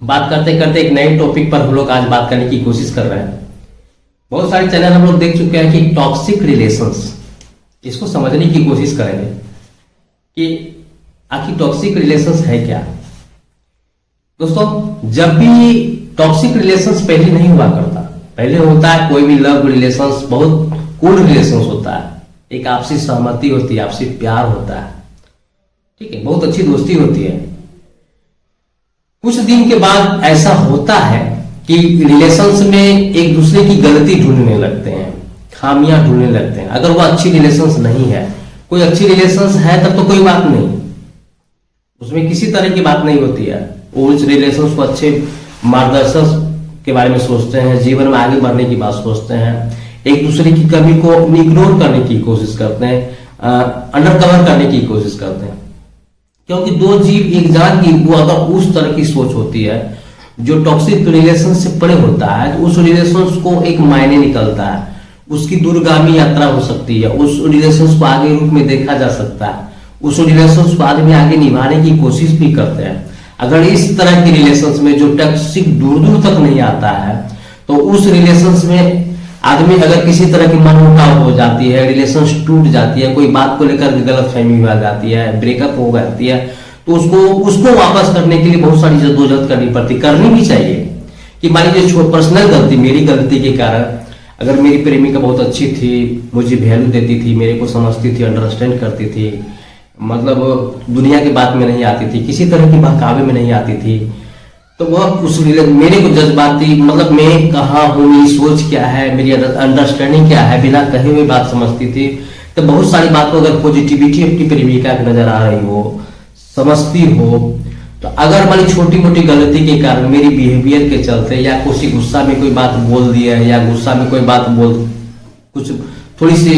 बात करते करते एक नए टॉपिक पर हम लोग आज बात करने की कोशिश कर रहे हैं। बहुत सारे चैनल हम लोग देख चुके हैं कि टॉक्सिक रिलेशंस, इसको समझने की कोशिश करेंगे कि आखिर टॉक्सिक रिलेशंस है क्या। दोस्तों, जब भी टॉक्सिक रिलेशंस पहले नहीं हुआ करता, पहले होता है कोई भी लव रिलेशंस, बहुत कूल रिलेशंस होता है, एक आपसी सहमति होती है, आपसी प्यार होता है, ठीक है, बहुत अच्छी दोस्ती होती है। कुछ दिन के बाद ऐसा होता है कि रिलेशंस में एक दूसरे की गलती ढूंढने लगते हैं, खामियां ढूंढने लगते हैं। अगर वो अच्छी रिलेशंस नहीं है, कोई अच्छी रिलेशंस है तब तो कोई बात नहीं, उसमें किसी तरह की बात नहीं होती है। वो उस रिलेशंस को अच्छे मार्गदर्शक के बारे में सोचते हैं, जीवन में आगे बढ़ने की बात सोचते हैं, एक दूसरे की कमी को इग्नोर करने की कोशिश करते हैं, अंडर कवर करने की कोशिश करते हैं। क्योंकि दो जीव एक जान की, वो अगर उस तरह की सोच होती है जो टॉक्सिक रिलेशन से परे होता है, तो उस रिलेशन को एक मायने निकलता है, उसकी दूरगामी यात्रा हो सकती है, उस रिलेशन को आगे रूप में देखा जा सकता है, उस रिलेशन को आदमी आगे निभाने की कोशिश भी करते हैं। अगर इस तरह की रिलेशन में जो टॉक्सिक दूर दूर तक नहीं आता है, तो उस रिलेशन में आदमी अगर किसी तरह की मनमुटाव हो जाती है, रिलेशन टूट जाती है, कोई बात को लेकर गलत फहमी हो जाती है, ब्रेकअप हो जाती है, तो उसको वापस करने के लिए बहुत सारी जद्दोजहद करनी भी चाहिए। कि मान लीजिए पर्सनल गलती, मेरी गलती के कारण अगर मेरी प्रेमिका बहुत अच्छी थी, मुझे वैल्यू देती थी, मेरे को समझती थी, अंडरस्टैंड करती थी, मतलब दुनिया की बात में नहीं आती थी, किसी तरह की बहकावे में नहीं आती थी, तो वह उस मेरे को जज्बाती, मतलब मैं कहाँ हूँ, मेरी सोच क्या है, मेरी अंडरस्टैंडिंग क्या है, बिना कहे हुए बात समझती थी। तो बहुत सारी बातों अगर पॉजिटिविटी अपनी प्रेमिका की नजर आ रही हो, समझती हो, तो अगर मान छोटी मोटी गलती के कारण मेरी बिहेवियर के चलते या किसी गुस्सा में कोई बात बोल दी है, या गुस्सा में कोई बात कुछ थोड़ी सी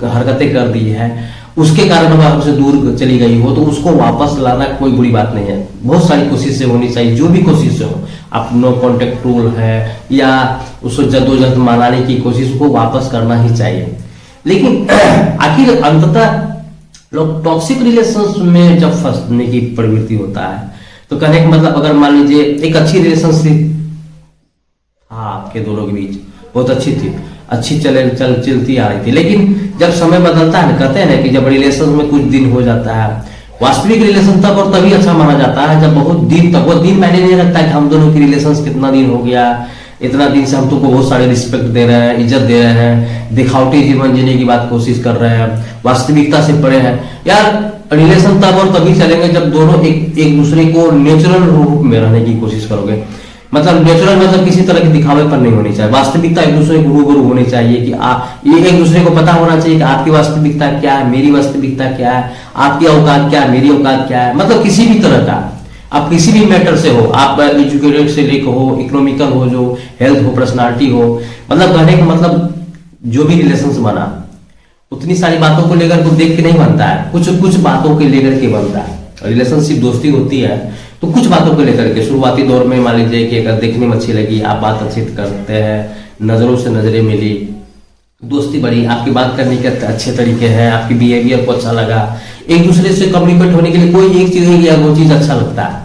हरकतें कर दी है, उसके कारण वह हमसे दूर चली गई हो, तो उसको वापस लाना कोई बुरी बात नहीं है। बहुत सारी कोशिशें होनी चाहिए, जो भी कोशिशें हो, आप नो कॉन्टेक्ट रूल है या उसको जद्दोजहद मनाने की कोशिश को वापस करना ही चाहिए। लेकिन आखिर अंततः लोग टॉक्सिक रिलेशंस में जब फंसने की प्रवृत्ति होता है, तो कहने का मतलब, अगर मान लीजिए एक अच्छी रिलेशनशिप आपके दोनों के बीच बहुत अच्छी थी, अच्छी चलती आ रही थी, लेकिन जब समय बदलता है ना, कहते हैं ना कि जब रिलेशन में कुछ दिन हो जाता है, वास्तविक रिलेशन तब और तभी अच्छा माना जाता है जब बहुत दिन तक, वो दिन मैंने नहीं रखता है कि हम दोनों की रिलेशन कितना दिन हो गया, इतना दिन से हम तुमको बहुत सारे रिस्पेक्ट दे रहे हैं, इज्जत दे रहे हैं, दिखावटी जीवन जीने की बात कोशिश कर रहे हैं, वास्तविकता से परे हैं। यार रिलेशन तब और तभी चलेंगे जब दोनों एक दूसरे को नेचुरल रूप में रहने की कोशिश करोगे। मतलब नेचुरल मतलब किसी तरह के दिखावे पर नहीं होनी चाहिए, वास्तविकता एक दूसरे को रूबरू होनी चाहिए कि ये एक दूसरे को पता होना चाहिए कि आपकी वास्तविकता क्या है, मेरी वास्तविकता क्या है, आपकी औकात क्या है, मेरी औकात क्या है। मतलब किसी भी तरह का, आप किसी भी मैटर से हो, आप एजुकेटेड से लेकर हो, इकोनॉमिकल हो, जो हेल्थ हो, पर्सनालिटी हो, मतलब कहने का मतलब जो भी रिलेशन बना, उतनी सारी बातों को लेकर को देख के नहीं बनता है, कुछ बातों के लेकर के बनता है। रिलेशनशिप दोस्ती होती है तो कुछ बातों को लेकर के, शुरुआती दौर में मान लीजिए कि अगर देखने में अच्छी लगी, आप बात अच्छी करते हैं, नजरों से नजरें मिली, दोस्ती बढ़ी, आपकी बात करने के अच्छे तरीके हैं, आपकी बिहेवियर को अच्छा लगा, एक दूसरे से कम्युनिकेट होने के लिए कोई एक चीज या वो चीज अच्छा लगता है,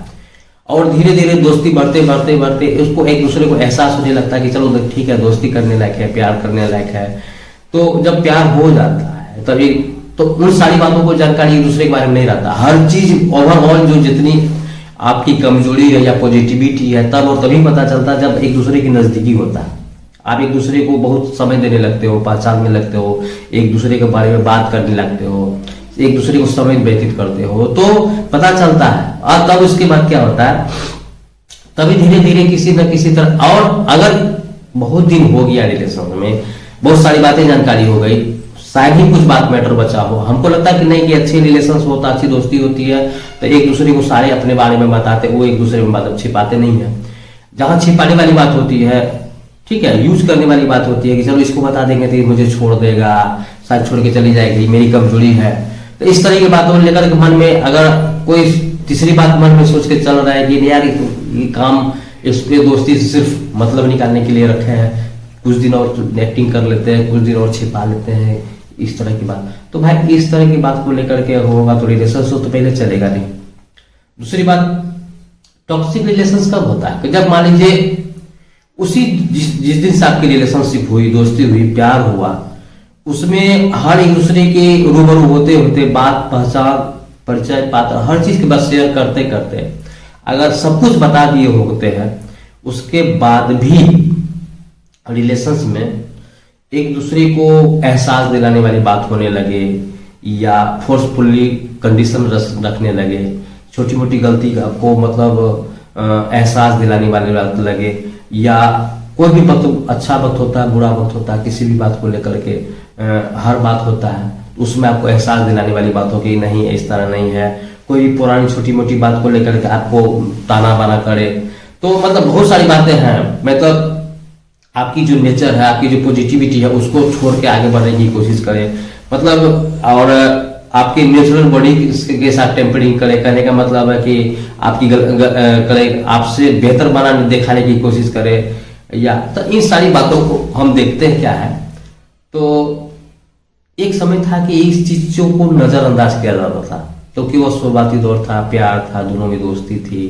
और धीरे धीरे दोस्ती बढ़ते बढ़ते बढ़ते उसको एक दूसरे को एहसास होने लगता है कि चलो ठीक है, दोस्ती करने लायक है, प्यार करने लायक है। तो जब प्यार हो जाता है तभी तो उन सारी बातों को जानकारी एक दूसरे के बारे में नहीं रहता, हर चीज ओवरऑल जो जितनी आपकी कमजोरी है या पॉजिटिविटी है, तब और तभी पता चलता है जब एक दूसरे की नजदीकी होता है। आप एक दूसरे को बहुत समय देने लगते हो, पहचानने लगते हो, एक दूसरे के बारे में बात करने लगते हो, एक दूसरे को समय व्यतीत करते हो, तो पता चलता है। और तब उसके बाद क्या होता है, तभी धीरे धीरे किसी न किसी तरह, और अगर बहुत दिन हो गया रिलेशन में, बहुत सारी बातें जानकारी हो गई, शायद ही कुछ बात मैटर बचा हो, हमको लगता है कि नहीं, कि अच्छी रिलेशन होता, अच्छी दोस्ती होती है तो एक दूसरे को सारे अपने बारे में बताते, वो एक दूसरे में बात छिपाते नहीं है। जहां छिपाने वाली बात होती है, ठीक है, यूज करने वाली बात होती है कि चलो इसको बता देंगे तो ये मुझे छोड़ देगा, शायद छोड़ के चली जाएगी, मेरी कमजोरी है, तो इस तरह की बातों को लेकर मन में अगर कोई तीसरी बात मन में सोच के चल रहा है कि यार ये काम, इसके दोस्ती सिर्फ मतलब निकालने के लिए रखे हैं, कुछ दिन और एक्टिंग कर लेते हैं, कुछ दिन और छिपा लेते हैं, इस तरह की बात, तो भाई इस तरह की बात को लेकर के होगा तो रिलेशनशिप तो पहले चलेगा नहीं। दूसरी बात, टॉक्सिक रिलेशंस कब होता है कि जब मान लीजिए उसी जिस दिन से आपकी रिलेशनशिप हुई, दोस्ती हुई, प्यार हुआ, उसमें हर एक दूसरे के रूबरू होते होते बात, पहचान, परिचय, बात, हर चीज के बाद शेयर करते करते अगर सब कुछ बता दिए होते हैं, उसके बाद भी रिलेशंस में एक दूसरे को एहसास दिलाने वाली बात होने लगे या फोर्सफुली कंडीशन रखने लगे, छोटी मोटी गलती को मतलब एहसास दिलाने वाली बात लगे, या कोई भी वक्त, अच्छा वक्त होता है, बुरा वक्त होता है, किसी भी बात को लेकर के हर बात होता है, उसमें आपको एहसास दिलाने वाली बात हो कि नहीं इस तरह नहीं है, कोई भी पुरानी छोटी मोटी बात को लेकर के आपको ताना बाना करे, तो मतलब बहुत सारी बातें हैं। मतलब आपकी जो नेचर है, आपकी जो पॉजिटिविटी है, उसको छोड़ के आगे बढ़ने की कोशिश करे, मतलब और आपके नेचुरल बॉडी के साथ टेम्परिंग करे। कहने का मतलब है कि आपकी करे, आपसे बेहतर बनाने दिखाने की कोशिश करे, या तो इन सारी बातों को हम देखते हैं क्या है। तो एक समय था कि इस चीजों को नजरअंदाज किया जाता था, क्योंकि वो शुरुआती दौर था, प्यार था, दोनों में दोस्ती थी,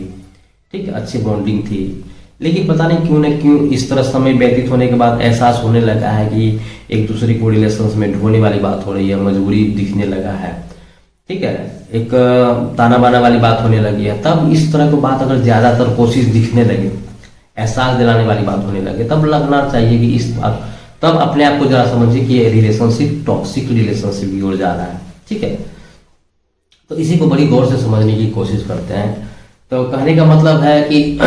ठीक है, अच्छी बॉन्डिंग थी। लेकिन पता नहीं क्यों न क्यों इस तरह समय व्यतीत होने के बाद एहसास होने लगा है कि एक दूसरे को रिलेशंस में ढोने वाली बात हो रही है, मजबूरी दिखने लगा है, ठीक है, एक ताना बाना वाली बात होने लगी है। तब इस तरह की बात अगर ज्यादातर कोशिश दिखने लगे, एहसास दिलाने वाली बात होने लगे, तब लगना चाहिए कि इस बात, तब अपने आप को जरा समझिए कि ये रिलेशनशिप टॉक्सिक रिलेशनशिप की ओर जा रहा है, ठीक है। तो इसी को बड़ी गौर से समझने की कोशिश करते हैं। तो कहने का मतलब है कि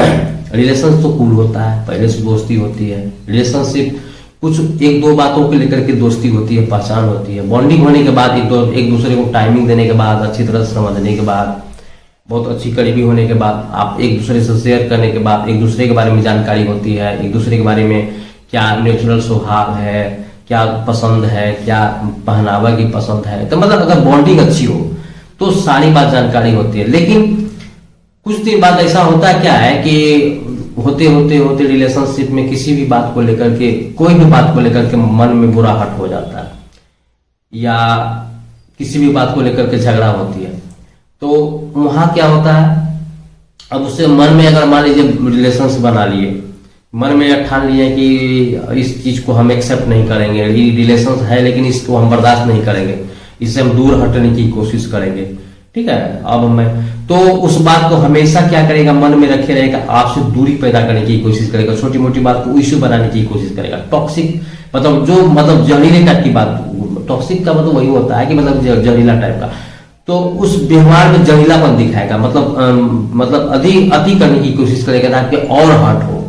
रिलेशन तो कूल होता है, पहले से दोस्ती होती है, रिलेशनशिप कुछ एक दो बातों को लेकर के दोस्ती होती है, पहचान होती है, बॉन्डिंग होने के बाद एक दूसरे को टाइमिंग देने के बाद, अच्छी तरह से समझने के बाद, बहुत अच्छी करीबी होने के बाद, आप एक दूसरे से शेयर करने के बाद एक दूसरे के बारे में जानकारी होती है, एक दूसरे के बारे में क्या नेचुरल स्वभाव है, क्या पसंद है, क्या पहनावा की पसंद है, तो मतलब अगर बॉन्डिंग अच्छी हो तो सारी बात जानकारी होती है। लेकिन कुछ दिन बाद ऐसा होता क्या है कि होते होते होते रिलेशनशिप में किसी भी बात को लेकर के, कोई भी बात को लेकर के मन में बुरा हट हो जाता है, या किसी भी बात को लेकर के झगड़ा होती है, तो वहां क्या होता है, अब उससे मन में अगर मान लीजिए रिलेशंस बना लिए, मन में ठान लिए कि इस चीज को हम एक्सेप्ट नहीं करेंगे, ये रिलेशन है लेकिन इसको हम बर्दाश्त नहीं करेंगे, इससे हम दूर हटने की कोशिश करेंगे, ठीक है। अब मैं तो उस बात को हमेशा क्या करेगा, मन में रखे रहेगा, आपसे दूरी पैदा करने की कोशिश करेगा, छोटी मोटी बात को इश्यू बनाने की कोशिश करेगा। टॉक्सिक मतलब जो मतलब जहरीले टाइप की बात, टॉक्सिक का मतलब वही होता है कि मतलब जहरीला टाइप का, तो उस व्यवहार में जहरीलापन दिखाएगा, मतलब अति करने की कोशिश करेगा ताकि और हर्ट हो,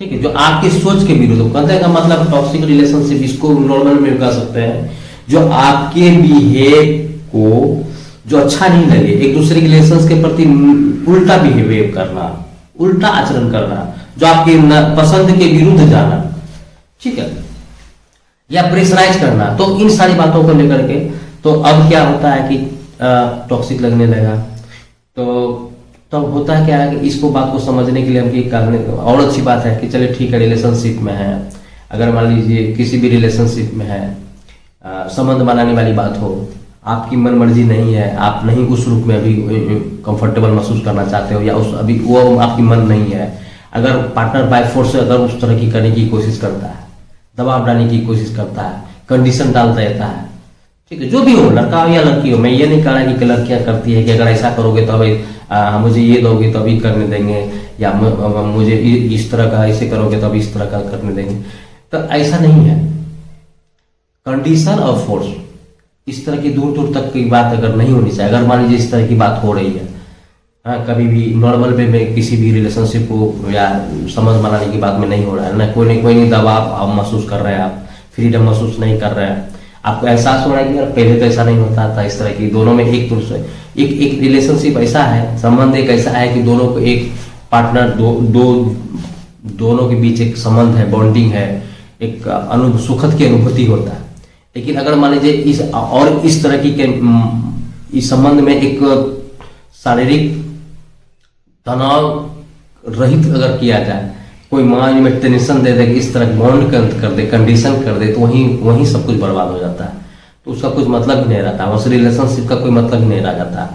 ठीक है, जो आपकी सोच के विरुद्ध। कहने का मतलब टॉक्सिक रिलेशनशिप, इसको नॉर्मल में कह सकते हैं, जो आपके बिहेव को जो अच्छा नहीं लगे, एक दूसरे के रिलेशंस के प्रति उल्टा बिहेव करना, उल्टा आचरण करना, जो आपके पसंद के विरुद्ध जाना, ठीक है, या प्रेशराइज करना, तो इन सारी बातों को लेकर के तो अब क्या होता है कि टॉक्सिक लगने लगा। तो होता है क्या है कि इसको बात को समझने के लिए हम करने, और अच्छी बात है कि चले ठीक है, रिलेशनशिप में है, अगर मान लीजिए किसी भी रिलेशनशिप में है, संबंध बनाने वाली बात हो, आपकी मन मर्जी नहीं है, आप नहीं उस रूप में अभी कंफर्टेबल महसूस करना चाहते हो, या उस अभी वो आपकी मन नहीं है, अगर पार्टनर बाय फोर्स अगर उस तरह की करने की कोशिश करता है, दबाव डालने की कोशिश करता है, कंडीशन डाल देता है, ठीक है, जो भी हो, लड़का हो या लड़की हो, मैं ये नहीं कह रहा कि लड़कियां करती है कि अगर ऐसा करोगे तो अभी मुझे ये दोगे तो अभी करने देंगे, या मुझे इस तरह का ऐसे करोगे तो अभी इस तरह का करने देंगे, तो ऐसा नहीं है। कंडीशन और फोर्स, इस तरह की दूर दूर तक की बात अगर नहीं होनी चाहिए। अगर मान लीजिए इस तरह की बात हो रही है, हाँ, कभी भी नॉर्मल वे में किसी भी रिलेशनशिप को या समझ बनाने की बात में नहीं हो रहा है ना, कोई नहीं दबाव आप महसूस कर रहे हैं, आप फ्रीडम महसूस नहीं कर रहे हैं, आपको एहसास हो रहा है कि पहले तो ऐसा नहीं होता था, इस तरह की दोनों में एक दूसरे एक रिलेशनशिप ऐसा है, संबंध एक ऐसा है कि दोनों को एक पार्टनर दोनों के बीच एक संबंध है, बॉन्डिंग है, एक सुखद की अनुभूति होता है। लेकिन अगर मान लीजिए इस तरह की इस संबंध में एक शारीरिक तनाव रहित अगर किया जाए, कोई माइंड में टेंशन दे दे कि इस तरह बॉन्ड कर दे, कंडीशन कर दे, तो वहीं सब कुछ बर्बाद हो जाता है, तो उसका कुछ मतलब ही नहीं रहता, उस रिलेशनशिप का कोई मतलब ही नहीं रह जाता।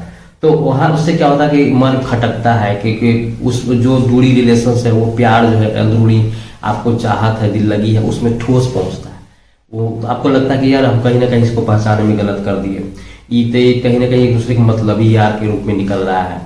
तो वहां उससे क्या होता है कि मन खटकता है, क्योंकि उस जो दूरी रिलेशन है, वो प्यार जो है, अंदरूनी आपको चाहत है, दिल लगी है, उसमें ठोस पहुंचता है। वो आपको लगता है कि यार हम कहीं ना कहीं इसको पहचानने में गलत कर दिए, ये कहीं ना कहीं एक दूसरे के मतलबी यार के रूप में निकल रहा है।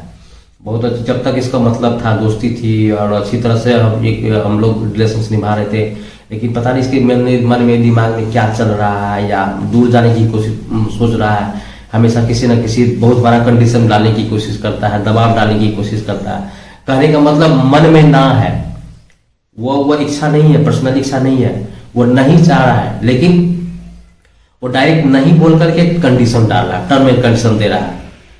बहुत अच्छा, जब तक इसका मतलब था, दोस्ती थी और अच्छी तरह से हम लोग रिलेशन निभा रहे थे, लेकिन पता नहीं इसके मन में दिमाग में क्या चल रहा है, या दूर जाने की कोशिश सोच रहा है, हमेशा किसी न किसी बहुत बड़ा कंडीशन डालने की कोशिश करता है, दबाव डालने की कोशिश करता है। कहने का मतलब मन में ना है, वो इच्छा नहीं है, पर्सनल इच्छा नहीं है, वो नहीं चाह रहा है, लेकिन वो डायरेक्ट नहीं बोल करके कंडीशन डाल रहा है, टर्म एंड कंडीशन दे रहा है,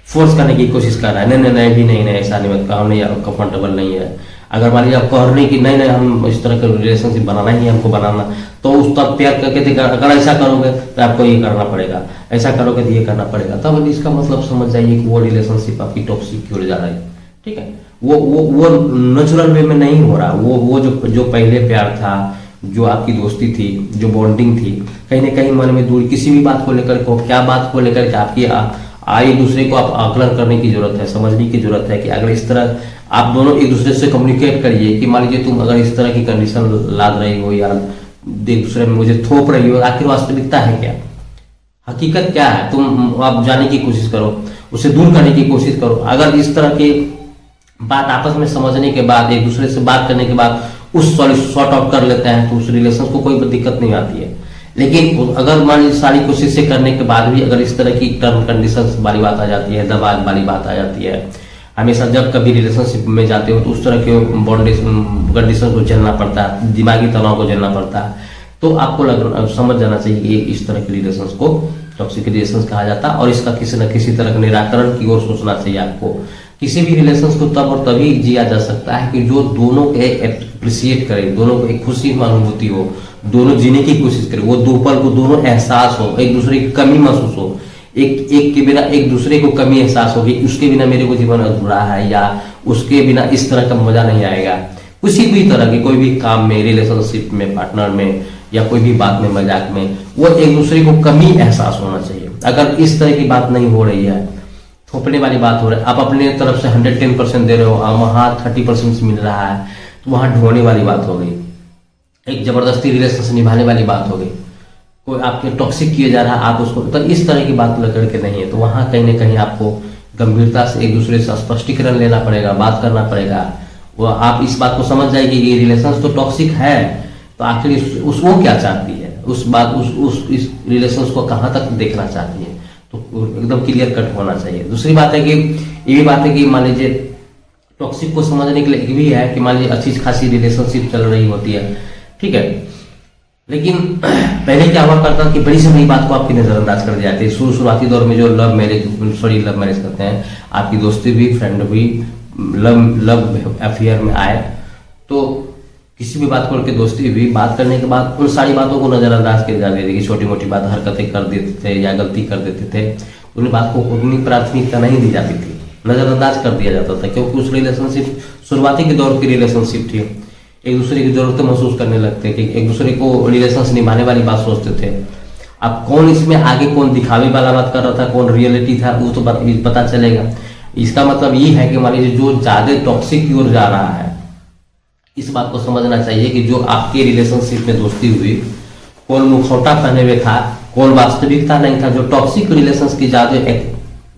फोर्स करने की कोशिश कर रहा है। नहीं नहीं नहीं भी नहीं, ऐसा नहीं, मत कहो, नहीं कंफर्टेबल नहीं है। अगर मान लीजिए आप कह रहे कि नहीं नहीं हम इस तरह का रिलेशनशिप बनाना ही है, हमको बनाना, तो उस तब प्यार करके देगा, अगर ऐसा करोगे तो आपको ये करना पड़ेगा, ऐसा करोगे तो ये करना पड़ेगा, तब इसका मतलब समझ जाइए कि वो रिलेशनशिप आपकी टॉक्सिक की ओर जा रही है। ठीक है, वो नेचुरल वे में नहीं हो रहा। वो जो पहले प्यार था, जो आपकी दोस्ती थी, जो बॉन्डिंग थी, कहीं ना कहीं मन में दूर किसी भी बात को लेकर के, क्या बात को लेकर के आपकी एक दूसरे को आप आकलन करने की जरूरत है, समझने की जरूरत है कि अगर इस तरह आप दोनों एक दूसरे से कम्युनिकेट करिए कि मान लीजिए तुम अगर इस तरह की कंडीशन लाद रही हो या एक दूसरे में मुझे थोप रही हो, आखिर वास्तविकता है क्या, हकीकत क्या है, तुम आप जाने की कोशिश करो, उसे दूर करने की कोशिश करो। अगर इस तरह की बात आपस में समझने के बाद, एक दूसरे से बात करने के बाद उस सॉर्ट आउट कर लेते हैं, तो उस रिलेशन को कोई दिक्कत नहीं आती है। लेकिन अगर मान लीजिए सारी कोशिशें करने के बाद भी अगर इस तरह की टर्म कंडीशंस वाली बात आ जाती है, दबाव वाली बात आ जाती है, हमेशा जब कभी रिलेशनशिप में जाते हो तो उस तरह के कंडीशन को झेलना पड़ता है, दिमागी तनाव को झेलना पड़ता है, तो आपको समझ जाना चाहिए कि इस तरह के रिलेशंस को टॉक्सिक रिलेशंस कहा जाता है, और इसका किसी न किसी तरह का निराकरण की ओर सोचना चाहिए आपको। किसी भी रिलेशंस को तब और तभी जिया जा सकता है कि जो दोनों के अप्रिशिएट करें, दोनों को एक खुशी अनुभूति हो, दोनों जीने की कोशिश करें, वो दो पल को दोनों एहसास हो, एक दूसरे की कमी महसूस हो, एक के बिना एक दूसरे को कमी एहसास हो कि उसके बिना मेरे को जीवन अधूरा है, या उसके बिना इस तरह का मजा नहीं आएगा। किसी भी तरह की कोई भी काम में, रिलेशनशिप में, पार्टनर में, या कोई भी बात में, मजाक में, वो एक दूसरे को कमी एहसास होना चाहिए। अगर इस तरह की बात नहीं हो रही है, थोपने वाली बात हो रही है, आप अपने तरफ से 110% दे रहे हो, वहां 30% मिल रहा है, तो वहां ढोने वाली बात हो गई, एक जबरदस्ती रिलेशन निभाने वाली बात हो गई, कोई आपके टॉक्सिक किया जा रहा है, आप उसको, तो इस तरह की बात लेकर के नहीं है। तो वहां कहीं ना कहीं आपको गंभीरता से एक दूसरे से स्पष्टीकरण लेना पड़ेगा, बात करना पड़ेगा। वो आप इस बात को समझ जाए कि ये रिलेशन तो टॉक्सिक है, तो आखिर उस वो क्या चाहती है, उस बात इस रिलेशन को कहाँ तक देखना चाहती है, तो एकदम क्लियर कट होना चाहिए। दूसरी बात है कि ये भी बात है कि मान लीजिए टॉक्सिक को समझने के लिए एक भी है कि मान लीजिए अच्छी खासी रिलेशनशिप चल रही होती है, ठीक है, लेकिन पहले क्या हुआ करता कि बड़ी से बड़ी बात को आपकी नजरअंदाज कर दिया जाती है। शुरुआती दौर में जो लव मैरिज करते हैं, आपकी दोस्ती भी, फ्रेंड भी लव अफेयर में आए, तो किसी भी बात को लेकर दोस्ती हुई, बात करने के बाद उन सारी बातों को नजरअंदाज किया जाती थी कि छोटी मोटी बात हरकतें कर देते थे या गलती कर देते थे, उन बात को उतनी प्राथमिकता नहीं दी जाती थी, नजरअंदाज कर दिया जाता था, क्योंकि उस रिलेशनशिप शुरुआती के दौर की रिलेशनशिप थी, एक दूसरे की जरूरतें महसूस करने लगते थे, एक दूसरे को रिलेशन निभाने वाली बात सोचते थे। अब कौन इसमें आगे, कौन दिखावे वाला बात कर रहा था, कौन रियलिटी था, वो तो पता चलेगा। इसका मतलब ये है कि मान लीजिए जो ज्यादा टॉक्सिक की ओर जा रहा है, इस बात को समझना चाहिए कि जो आपके रिलेशनशिप में दोस्ती हुई, कौन मुखौटा पहने हुए था, कौन वास्तविकता नहीं था, जो टॉक्सिक रिलेशन की ज्यादा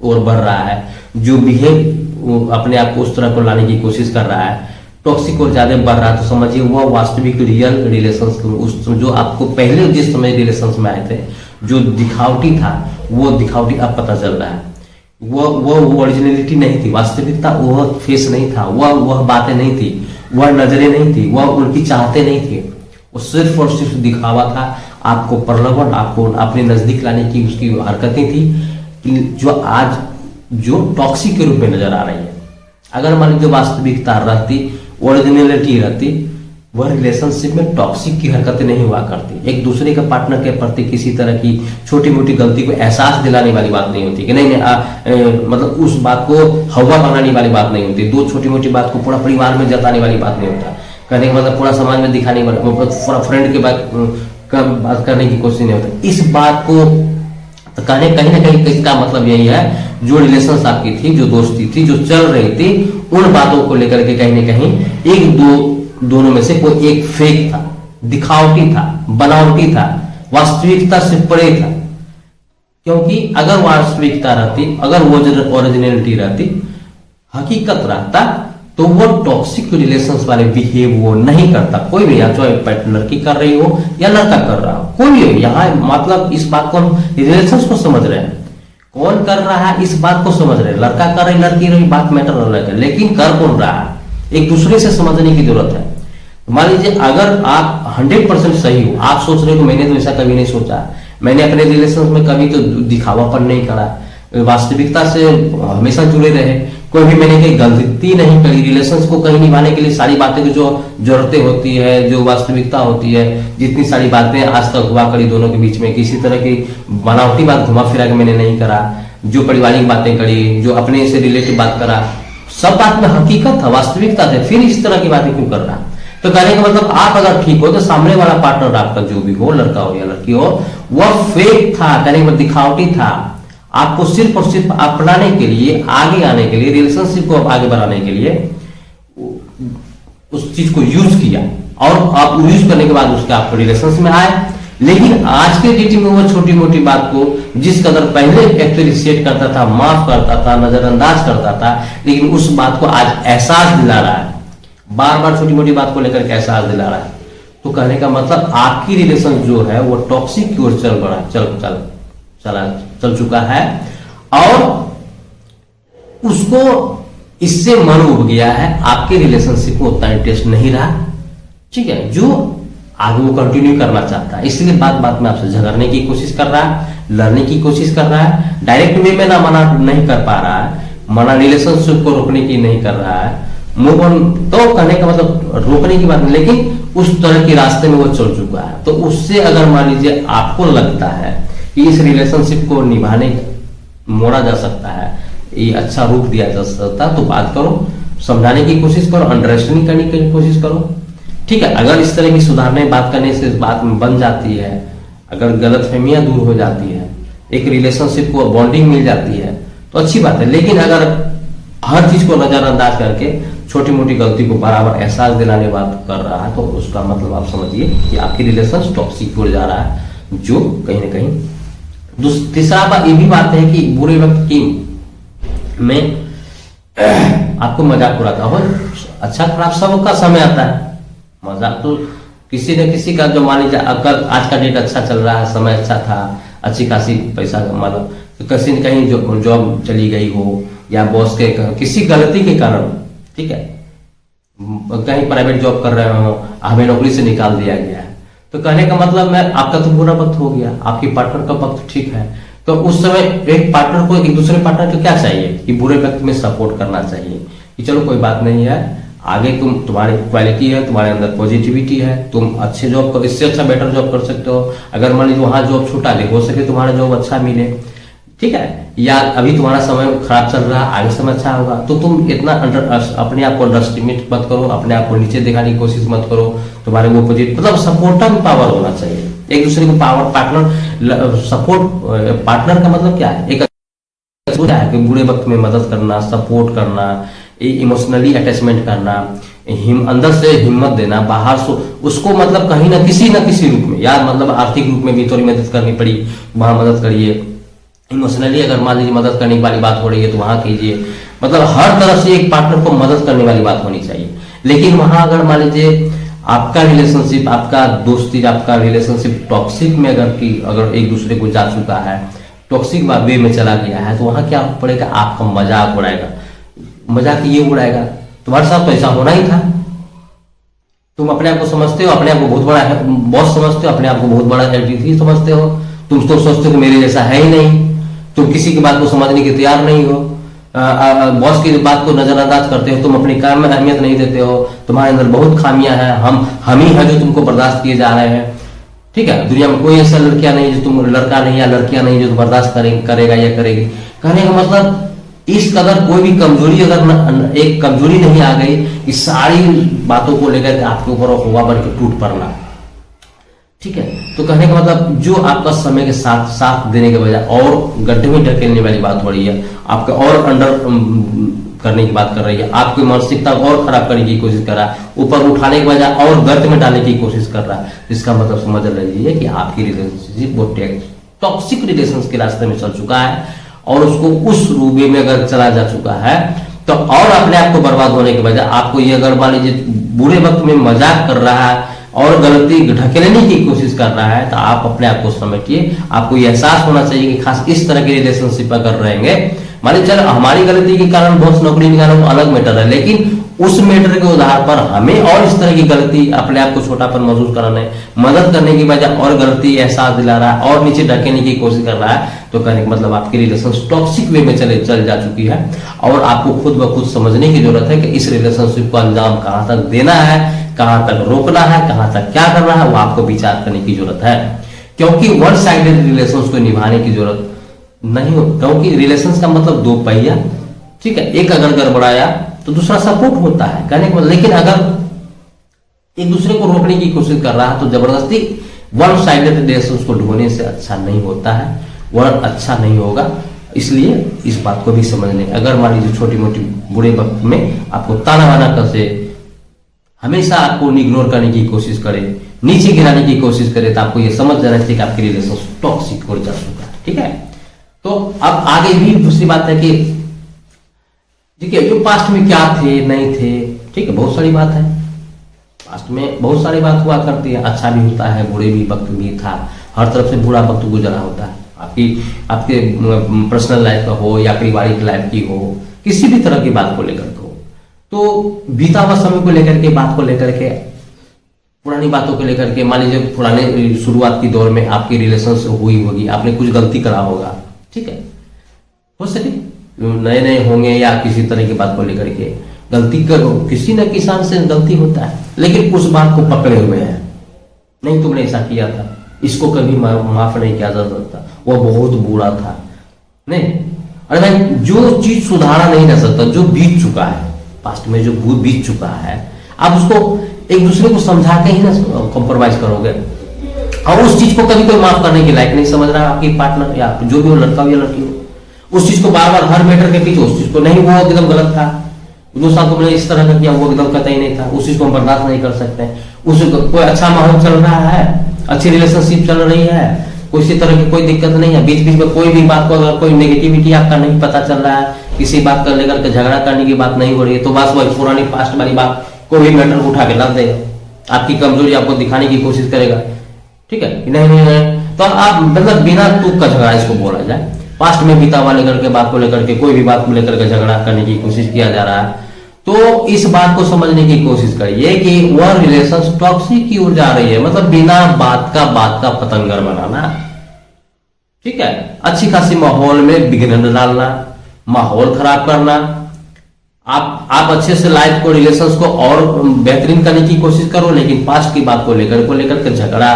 ओर बढ़ रहा है, जो बिहेव अपने आप को उस तरह को लाने की कोशिश कर रहा है, टॉक्सिक और ज्यादा बढ़ रहा है, तो समझिए वह वास्तविक रियल रिलेशंस, उस जो आपको पहले जिस समय रिलेशंस में आए थे जो दिखावटी था, वो दिखावटी अब पता चल रहा है, वो ओरिजिनलिटी नहीं थी, वास्तविकता वह फेस नहीं था, वह बातें नहीं थी, वह नजरें नहीं थी, वह उनकी चाहते नहीं थी, वो सिर्फ और सिर्फ दिखावा था, आपको प्रलोभन, आपको अपने नजदीक लाने की उसकी हरकतें थी, जो आज जो टॉक्सिक के रूप में नजर आ रही है। अगर मान लीजिए वास्तविकता रहती, ओरिजिनलिटी रहती, वह रिलेशनशिप में टॉक्सिक की हरकतें नहीं हुआ करती। एक दूसरे के पार्टनर के प्रति किसी तरह की छोटी मोटी गलती को एहसास दिलाने वाली बात नहीं होती कि नहीं मतलब उस बात को हवा बनाने वाली बात नहीं होती, दो छोटी मोटी बात को पूरा परिवार में जताने वाली बात नहीं होता, कहने का मतलब पूरा समाज में दिखाने वाली, पूरा फ्रेंड के बात करने की कोशिश नहीं होती। इस बात को कहने कहीं ना कहीं इसका मतलब यही है जो रिलेशन आपकी थी, जो दोस्ती थी, जो चल रही थी, उन बातों को लेकर के कहीं ना कहीं दोनों में से कोई एक फेक था, दिखावटी था, बनावटी था, वास्तविकता से परे था। क्योंकि अगर वास्तविकता रहती, अगर वो ओरिजिनलिटी रहती, हकीकत रहता, तो वो टॉक्सिक रिलेशंस वाले बिहेव वो नहीं करता। कोई भी, या चाहे लड़की कर रही हो या लड़का कर रहा हो, कोई भी हो, यहाँ मतलब इस बात को हम रिलेशंस को समझ रहे हैं, कौन कर रहा है इस बात को समझ रहे हैं। लड़का कर रही, लड़की रही, बात मैटर अलग है, लेकिन कर कौन रहा है एक दूसरे से समझने की जरूरत है। मान लीजिए अगर आप 100% सही हो, आप सोच रहे हो मैंने तो ऐसा कभी नहीं सोचा, मैंने अपने रिलेशन में कभी तो दिखावापन नहीं करा, वास्तविकता से हमेशा जुड़े रहे, कोई भी मैंने कहीं गलती नहीं करी। रिलेशंस को कहीं निभाने के लिए सारी बातें की जो जरूरतें होती है, जो वास्तविकता होती है, जितनी सारी बातें आज तक हुआ करी दोनों के बीच में, किसी तरह की बनावटी बात घुमा फिरा के मैंने नहीं करा, जो पारिवारिक बातें करी, जो अपने से रिलेटेड बात करा, सब बात में हकीकत था, वास्तविकता थे, फिर इस तरह की बातें क्यों कर रहा। तो कहने का मतलब आप अगर ठीक हो तो सामने वाला पार्टनर आपका जो भी हो, लड़का हो या लड़की हो, वह फेक था, कहने का मतलब दिखावटी था, आपको सिर्फ और सिर्फ अपनाने के लिए, आगे आने के लिए, रिलेशनशिप को आगे बढ़ाने के लिए उस चीज को यूज किया, और आप यूज करने के बाद उसके आप रिलेशंस में आए। लेकिन आज के डेट में वो छोटी मोटी बात को जिस कदर पहले एक्चुअली सेट करता था, माफ करता था, नजरअंदाज करता था, लेकिन उस बात को आज एहसास दिला रहा है, बार बार छोटी मोटी बात को लेकर के एहसास दिला रहा है। तो कहने का मतलब आपकी रिलेशन जो है वो टॉक्सिक की ओर चल चुका है, और उसको इससे मन उब गया है, आपके रिलेशनशिप में उतना इंटरेस्ट नहीं रहा, ठीक है, जो आगे वो कंटिन्यू करना चाहता है। इसलिए बात बात में आपसे झगड़ने की कोशिश कर रहा है, लड़ने की कोशिश कर रहा है, डायरेक्ट वे में ना मना नहीं कर पा रहा है, मना रिलेशनशिप को रोकने की नहीं कर रहा है, मूव ऑन तो कहने का मतलब रोकने की बात नहीं, लेकिन उस तरह के रास्ते में वो चल चुका है। तो उससे अगर मान लीजिए आपको लगता है कि इस रिलेशनशिप को निभाने मोड़ा जा सकता है, ये अच्छा रूप दिया जा सकता है, तो बात करो, समझाने की कोशिश करो, अंडरस्टैंडिंग करने की कोशिश करो, ठीक है। अगर इस तरह की सुधारने बात करने से बात बन जाती है, अगर गलतफहमियां दूर हो जाती है, एक रिलेशनशिप को बॉन्डिंग मिल जाती है, तो अच्छी बात है। लेकिन अगर हर चीज को नजरअंदाज करके छोटी मोटी गलती को बराबर एहसास दिलाने बात कर रहा है, तो उसका मतलब आप समझिए कि आपकी रिलेशन टॉक्सिक हो जा रहा है, जो कहीं ना कहीं। तीसरा बात ये भी बात है कि बुरे वक्त की में आपको मजाक उड़ाता हो, अच्छा खराब सबका समय आता है, मजाक तो किसी न किसी का, जो मान लीजिए कल आज का डेट अच्छा चल रहा है, समय अच्छा था, अच्छी खासी पैसा मतलब तो किसी न कहीं जो जॉब चली गई हो, या बॉस के किसी गलती के कारण, ठीक है, कहीं प्राइवेट जॉब कर रहे हो, हमें नौकरी से निकाल दिया गया है, तो कहने का मतलब मैं आपका तो बुरा वक्त हो गया, आपकी पार्टनर का वक्त ठीक है, तो उस समय एक पार्टनर को एक दूसरे पार्टनर को क्या चाहिए कि बुरे वक्त में सपोर्ट करना चाहिए, कि चलो कोई बात नहीं है, आगे तुम्हारी क्वालिटी है, तुम्हारे अंदर पॉजिटिविटी है, तुम अच्छे जॉब कर, इससे अच्छा बेटर जॉब कर सकते हो, अगर मान लीजिए वहां जॉब छूटा ले, हो सके तुम्हारा जॉब अच्छा मिले, ठीक है, या अभी तुम्हारा समय खराब चल रहा है, आगे समय अच्छा होगा, तो तुम इतना अपने आप को अंडरस्टिमेट मत करो, अपने आप को नीचे दिखाने की कोशिश मत करो, तुम्हारे वो पॉजिटिव मतलब सपोर्टिव पावर होना चाहिए, एक दूसरे को पावर पार्टनर सपोर्ट, पार्टनर का मतलब क्या है, एक है कि बुरे वक्त में मदद करना, सपोर्ट करना, इमोशनली अटैचमेंट करना, अंदर से हिम्मत देना, बाहर से उसको मतलब कहीं ना किसी रूप में, या मतलब आर्थिक रूप में भी थोड़ी मदद करनी पड़ी, वहां मदद करिए, इमोशनली अगर मान लीजिए मदद करने वाली बात हो रही है तो वहां कीजिए, मतलब हर तरह से एक पार्टनर को मदद करने वाली बात होनी चाहिए। लेकिन वहां अगर मान लीजिए आपका रिलेशनशिप, आपका दोस्ती, आपका रिलेशनशिप टॉक्सिक में अगर एक दूसरे को जा चुका है, टॉक्सिक वे में चला गया है, तो वहां क्या पड़ेगा, आपका मजाक उड़ाएगा, मजाक ये उड़ाएगा, तुम्हारे साथ तो ऐसा होना ही था, तुम अपने आप को समझते हो, अपने आप को बहुत बड़ा बॉस समझते हो, अपने आप को बहुत बड़ा एलटीटी समझते हो, तुम तो सोचते हो मेरे जैसा है ही नहीं, तुम किसी की बात को समझने के तैयार नहीं हो, बॉस की बात को नजरअंदाज करते हो, तुम अपने काम में अहमियत नहीं देते हो, तुम्हारे अंदर बहुत खामियां हैं, हम ही हैं जो तुमको बर्दाश्त किए जा रहे हैं, ठीक है। दुनिया में कोई ऐसा लड़कियां नहीं जो तुम, लड़का नहीं या लड़कियां नहीं जो बर्दाश्त करेगा या करेगी। कहने का मतलब इस कदर कोई भी कमजोरी अगर एक कमजोरी नहीं आ गई कि सारी बातों को लेकर आपके ऊपर हुआ बन के टूट पड़ना, ठीक है। तो कहने का मतलब जो आपका समय के साथ साथ देने के बजाय और गड्ढे में ढकेलने वाली बात हो रही है, आपके और अंडर करने की बात कर रही है, आपकी मानसिकता और खराब करने की कोशिश कर रहा है, ऊपर उठाने के बजाय और गर्त में डालने की कोशिश कर रहा है, इसका मतलब समझ लीजिए कि आपकी रिलेशनशिप वो टॉक्सिक रिलेशन के रास्ते में चल चुका है और उसको उस रूबे में अगर चला जा चुका है तो और अपने आप को बर्बाद होने के बजाय आपको ये अगर मान लीजिए बुरे वक्त में मजाक कर रहा है और गलती ढकेलने की कोशिश कर रहा है, तो आप अपने आप को समेटिए। आपको ये एहसास होना चाहिए कि खास इस तरह के रिलेशनशिप अगर रहेंगे, मान लीजिए चल हमारी गलती के कारण बॉस नौकरी निकाला वो अलग मैटर है, लेकिन उस मैटर के आधार पर हमें और इस तरह की गलती अपने आप को छोटापन महसूस कराने मदद करने की वजह और गलती एहसास दिला रहा है और नीचे ढकेलने की कोशिश कर रहा है, तो कहने का मतलब आपकी रिलेशन टॉक्सिक वे में चल जा चुकी है और आपको खुद ब खुद समझने की जरूरत है कि इस रिलेशनशिप को अंजाम कहां तक देना है, कहां तक रोकना है, कहां तक क्या करना है, वो आपको विचार करने की जरूरत है। क्योंकि वन साइडेड रिलेशन को निभाने की जरूरत नहीं हो, क्योंकि रिलेशन का मतलब दो पहिया, ठीक है, एक अगर गड़बड़ाया तो दूसरा सपोर्ट होता है कहने का मतलब। लेकिन अगर एक दूसरे को रोकने की कोशिश कर रहा है तो जबरदस्ती वन साइडेड रिलेशन को ढोने से अच्छा नहीं होता है, वह अच्छा नहीं होगा। इसलिए इस बात को भी समझने, अगर मान लीजिए छोटी मोटी बुरे वक्त में आपको ताना बाना कसे, हमेशा आपको इग्नोर करने की कोशिश करे, नीचे गिराने की कोशिश करे, तो आपको यह समझ जाना चाहिए कि आपकी रिलेशन टॉक्सिक हो जा चुका है। ठीक है, तो अब आगे भी दूसरी बात है कि देखिए जो पास्ट में क्या थे नहीं थे, ठीक है, बहुत सारी बात है, पास्ट में बहुत सारी बात हुआ करती है, अच्छा भी होता है, बुरे भी वक्त भी था, हर तरफ से बुरा वक्त गुजरा होता है, आपके पर्सनल लाइफ का हो या पारिवारिक लाइफ की हो, किसी भी तरह की बात को लेकर के हो, तो बीता हुआ समय को लेकर के, बात को लेकर के, पुरानी बातों को लेकर के, मान लीजिए पुराने शुरुआत की दौर में आपकी रिलेशन हुई होगी, आपने कुछ गलती करा होगा, ठीक है, हो सके नए नए होंगे या किसी तरह की बात को लेकर के गलती करो, किसी न किसान से गलती होता है, लेकिन उस बात को पकड़े हुए हैं, नहीं तुमने ऐसा किया था, इसको कभी माफ नहीं किया जा सकता, वो बहुत बुरा था, नहीं। अरे भाई जो चीज सुधारा नहीं जा सकता, जो बीत चुका है, पास्ट में जो बीत चुका है, आप उसको एक दूसरे को समझा के ही ना कॉम्प्रोमाइज करोगे, और उस चीज को कभी कोई माफ करने के लायक नहीं समझ रहा आपकी पार्टनर या जो भी हो, लड़का हो या लड़की हो, उस चीज को बार बार हर मैटर के पीछे उस चीज को नहीं, वो एकदम गलत था, दूसरा को मैंने इस तरह का किया, वो एकदम कतई नहीं था, उस चीज को हम बर्दाश्त नहीं कर सकते। उस कोई अच्छा माहौल चल रहा है, अच्छी रिलेशनशिप चल रही है, किसी तरह की कोई दिक्कत नहीं है, बीच बीच में कोई भी बात को अगर कोई नेगेटिविटी आपका नहीं पता चल रहा है, किसी बात को लेकर के झगड़ा करने की बात नहीं हो रही है, तो बस वही पुरानी पास्ट वाली बात को भी मैटर उठा के रख देगा, आपकी कमजोरी आपको दिखाने की कोशिश करेगा, ठीक है, नहीं, तो आप मतलब बिना तुक का झगड़ा इसको बोला जाए, पास्ट में बीता हुआ लेकर के बात को लेकर के कोई भी बात को लेकर के झगड़ा करने की कोशिश किया जा रहा है, तो इस बात को समझने की कोशिश करिए कि वह रिलेशन टॉक्सिक की ओर जा रही है, मतलब बिना बात का पतंगर बनाना, ठीक है, अच्छी खासी माहौल में विघ्न डालना, माहौल खराब करना, आप अच्छे से लाइफ को, रिलेशंस को और बेहतरीन करने की कोशिश करो, लेकिन पास्ट की बात को लेकर के झगड़ा,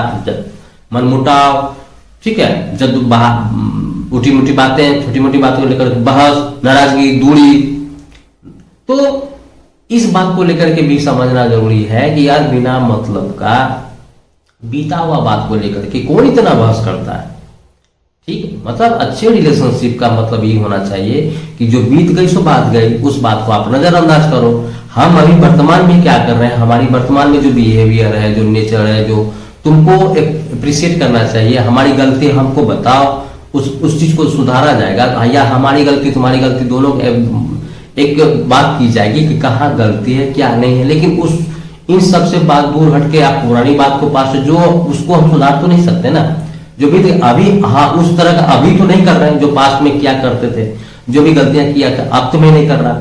मनमुटाव, ठीक है, जब छोटी मोटी बातें, छोटी मोटी बातों को लेकर बहस, नाराजगी, दूरी, तो इस बात को लेकर के भी समझना जरूरी है कि यार बिना मतलब का बीता हुआ बात को लेकर के कौन इतना बहस करता है, ठीक है, मतलब अच्छे रिलेशनशिप का मतलब ये होना चाहिए कि जो बीत गई सो बात गई, उस बात को आप नजरअंदाज करो। हम अभी वर्तमान में क्या कर रहे हैं, हमारी वर्तमान में जो बिहेवियर है, जो नेचर है, जो तुमको अप्रिशिएट करना चाहिए, हमारी गलती हमको बताओ, उस चीज को सुधारा जाएगा, या हमारी गलती तुम्हारी गलती दोनों एक बात की जाएगी कि कहाँ गलती है क्या नहीं है, लेकिन इन सब से बात दूर हटके आप पुरानी बात को पास, जो उसको हम सुधार तो नहीं सकते ना, जो भी अभी, हाँ उस तरह का अभी तो नहीं कर रहे हैं जो पास्ट में क्या करते थे, जो भी गलतियां किया अब तो मैं नहीं कर रहा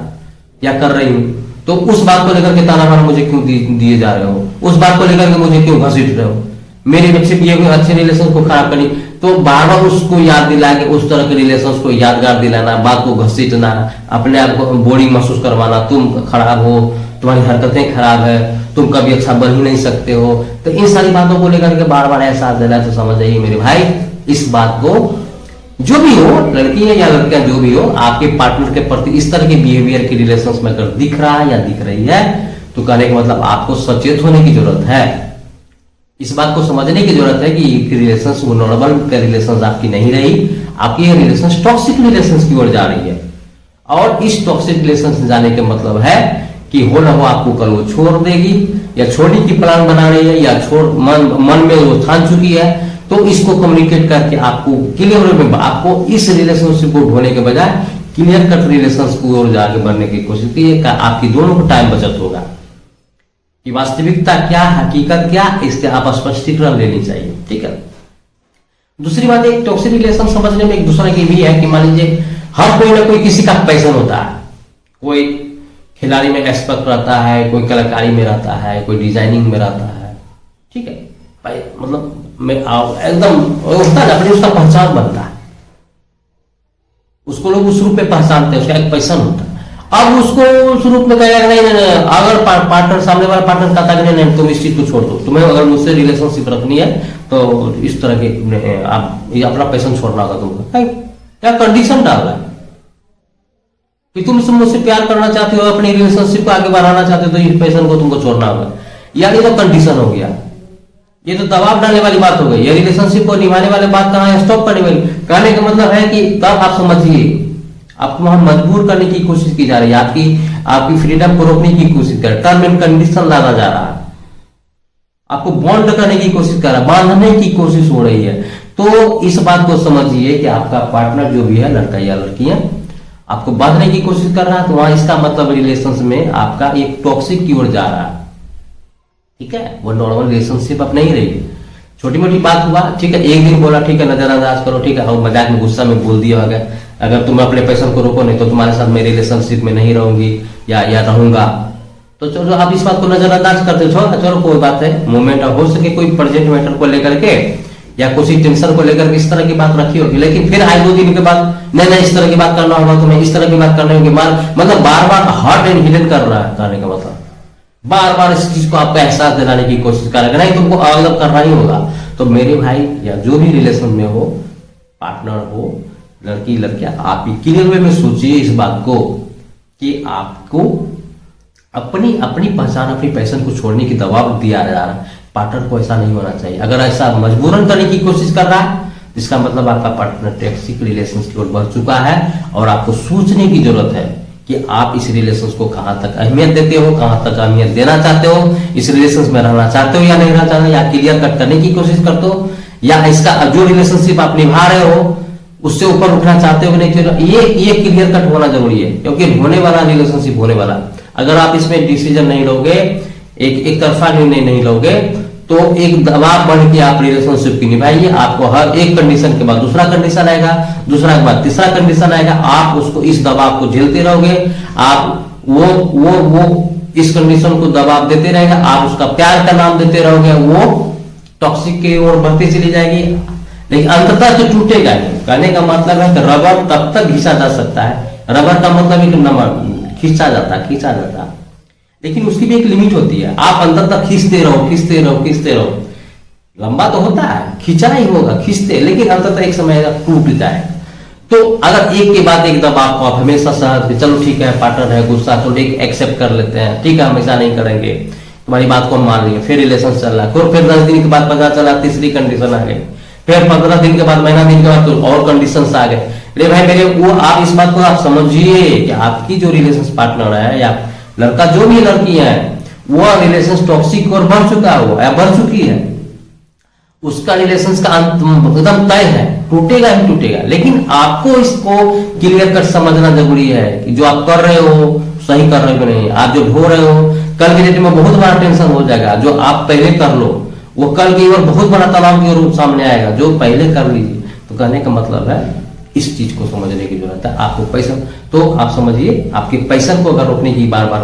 या कर रही हूँ, तो उस बात को लेकर के ताना बाना मुझे क्यों दिए जा रहे हो, उस बात को लेकर के मुझे क्यों घसीट रहे हो, मेरे बच्चे भी अच्छे रिलेशन को खराब करनी, तो बार बार उसको याद दिला के उस तरह के रिलेशन को यादगार दिलाना, बात को घसीटना, अपने आप को बोरिंग महसूस करवाना, तुम खराब हो, तुम्हारी हरकतें खराब है, तुम कभी अच्छा बन ही नहीं सकते हो, तो इन सारी बातों को लेकर के बार बार एहसास दिला, तो समझ जाइए मेरे भाई, इस बात को जो भी हो, लड़की है या लड़का जो भी हो, आपके पार्टनर के प्रति इस तरह के बिहेवियर की रिलेशन में अगर दिख रहा है या दिख रही है, तो कहने का मतलब आपको सचेत होने की जरूरत है। इस बात को समझने की जरूरत है कि ये रिलेशन वो नॉर्मल रिलेशन आपकी नहीं रही, आपकी ये रिलेशन टॉक्सिक रिलेशन की ओर जा रही है। और इस टॉक्सिक रिलेशन से जाने का मतलब है कि हो ना हो आपको कल वो छोड़ देगी, या छोड़ने की प्लान बना रही है, या मन में वो ठान चुकी है। तो इसको कम्युनिकेट करके आपको क्लियर में, आपको इस रिलेशनशिप को ढोने के बजाय क्लियर कट रिलेशन को और आगे बढ़ने की कोशिश कीजिए। आपकी दोनों को टाइम बचत होगा कि वास्तविकता क्या, हकीकत क्या, इसके आप स्पष्टीकरण लेनी चाहिए। ठीक है। दूसरी बात, एक टॉक्सिक रिलेशन समझने में एक दूसरा की भी है कि मान लीजिए हर कोई ना कोई किसी का पैशन होता है। कोई खिलाड़ी में एक्सपर्ट रहता है, कोई कलाकारी में रहता है, कोई डिजाइनिंग में रहता है। ठीक है। मतलब मैं एकदम होता है, अपनी उसका पहचान बनता है, उसको लोग उस रूप में पहचानते हैं, उसका एक पैशन होता है। अब उसको उस रूप में कहेगा नहीं, अगर पार्टनर, सामने वाला पार्टनर कहता है नहीं तुम इस चीज को छोड़ दो, तुम्हें अगर मुझसे रिलेशनशिप रखनी है तो इस तरह के आप अपना पैशन छोड़ना होगा तुमको। क्या कंडीशन डाल रहा है कि तुम मुझसे प्यार करना चाहते हो, अपनी रिलेशनशिप को आगे बढ़ाना चाहते हो, तो इस पैशन को तुमको छोड़ना होगा। यार ये तो कंडीशन हो गया, ये तो दबाव डालने वाली बात हो गई। ये रिलेशनशिप को निभाने वाली बात कहाँ है, स्टॉप करने वाली। कहने का मतलब है कि तब आप समझिए, आपको वहां मजबूर करने की कोशिश की जा रही है, आपकी फ्रीडम को रोकने की कोशिश कर, टर्म एंड कंडीशन लाना जा रहा है, आपको बॉन्ड करने की कोशिश कर रहा है, बांधने की कोशिश हो रही है। तो इस बात को समझिए कि आपका पार्टनर जो भी है, लड़का या लड़कियां, आपको बांधने की कोशिश कर रहा है, तो वहां इसका मतलब रिलेशन में आपका एक टॉक्सिक की ओर जा रहा है। ठीक है। वो नॉर्मल रिलेशनशिप अब नहीं रही। छोटी मोटी बात हुआ, ठीक है, एक दिन बोला, ठीक है, नजरअंदाज करो, ठीक है, और मजाक में गुस्सा में बोल दिया होगा, अगर तुम अपने पैशन को रोको नहीं तो तुम्हारे साथ मैं रिलेशनशिप में नहीं रहूंगी या रहूंगा, तो चलो आप इस बात को नजरअंदाज करते हो, चलो कोई बात है, मोमेंट हो सके कोई प्रेजेंट मैटर को लेकर के या किसी टेंशन को लेकर इस तरह की बात रखी होगी, लेकिन फिर आज 2 दिन के बाद नहीं इस तरह की बात करना होगा, तुम्हें इस तरह की बात करनी होगी, मतलब बार बार हर्ट एंड हिडन कर रहा है। करने का मतलब बार बार इस चीज को आपको एहसास दिलाने की कोशिश करेगा, नहीं तुमको अलग करना ही होगा। तो मेरे भाई या जो भी रिलेशन में हो, पार्टनर हो, लड़की लड़कियां, आप ही क्लियर वे में सोचिए इस बात को कि आपको अपनी पहचान, अपनी पैशन को छोड़ने की दबाव दिया जा रहा है। पार्टनर को ऐसा नहीं होना चाहिए। अगर ऐसा मजबूरन करने की कोशिश कर रहा है, इसका मतलब आपका पार्टनर टॉक्सिक रिलेशन की ओर बढ़ चुका है, और आपको सोचने की जरूरत है कि आप इस रिलेशन को कहां तक अहमियत देते हो, कहां तक अहमियत देना चाहते हो, इस रिलेशन में रहना चाहते हो या नहीं रहना चाहते हो, या क्लियर कट करने की कोशिश करते हो, या इसका जो रिलेशनशिप आप निभा रहे हो उससे ऊपर उठना चाहते हो नहीं। ये क्लियर कट होना जरूरी है, क्योंकि होने वाला रिलेशनशिप होने वाला, अगर आप इसमें डिसीजन नहीं लोगे, एक तरफा निर्णय नहीं लोगे, तो एक दबाव बढ़ के आप रिलेशनशिप की निभाइए। आपको हर एक कंडीशन के बाद दूसरा कंडीशन आएगा, दूसरा के बाद तीसरा कंडीशन आएगा, आप उसको इस दबाव को झेलते रहोगे, आप वो इस कंडीशन को दबाव देते रहेगा, आप उसका प्यार का नाम देते रहोगे, वो टॉक्सिक की ओर बढ़ती चली जाएगी, लेकिन अंततः तो टूटेगा नहीं। कहने का मतलब है कि रबर तब तक घिसा जा सकता है, रबर का मतलब है कि नंबर खींचा जाता है, लेकिन उसकी भी एक लिमिट होती है। आप अंदर तक खींचते रहो, लंबा तो होता है, खींचना ही होगा, खींचते, लेकिन अंततः एक समय टूट जाए। तो अगर एक के बाद एक दबाव को आप हमेशा सहज, चलो ठीक है पार्टनर है, गुस्सा तो एक एक्सेप्ट कर लेते हैं, ठीक है हम ऐसा नहीं करेंगे, तुम्हारी बात को हम मान लेंगे, फिर रिलेशन चल रहा है, फिर 10 दिन के बाद पता चला तीसरी कंडीशन आ गई, फिर 15 दिन के बाद, महीना दिन के बाद तो और कंडीशन आ गए। अरे भाई मेरे वो, आप इस बात को आप समझिए कि आपकी जो रिलेशन पार्टनर है या लड़का जो भी लड़की है, वो रिलेशन टॉक्सिक और बढ़ चुका है, वो या बढ़ चुकी है, उसका रिलेशन का अंत एकदम तय है, टूटेगा ही टूटेगा। लेकिन आपको इसको क्लियर कट समझना जरूरी है कि जो आप कर रहे हो सही कर रहे हो नहीं, आप जो ढो रहे हो कल के डेट में बहुत बड़ा टेंशन हो जाएगा। जो आप पहले कर लो वो कल की ओर बहुत बड़ा तनाव की ओर सामने आएगा, जो पहले कर लीजिए। तो कहने का मतलब है इस चीज को समझने की जरूरत है। आपको पैसा, तो आप समझिए आपके पैसा को अगर रोकने की बार बार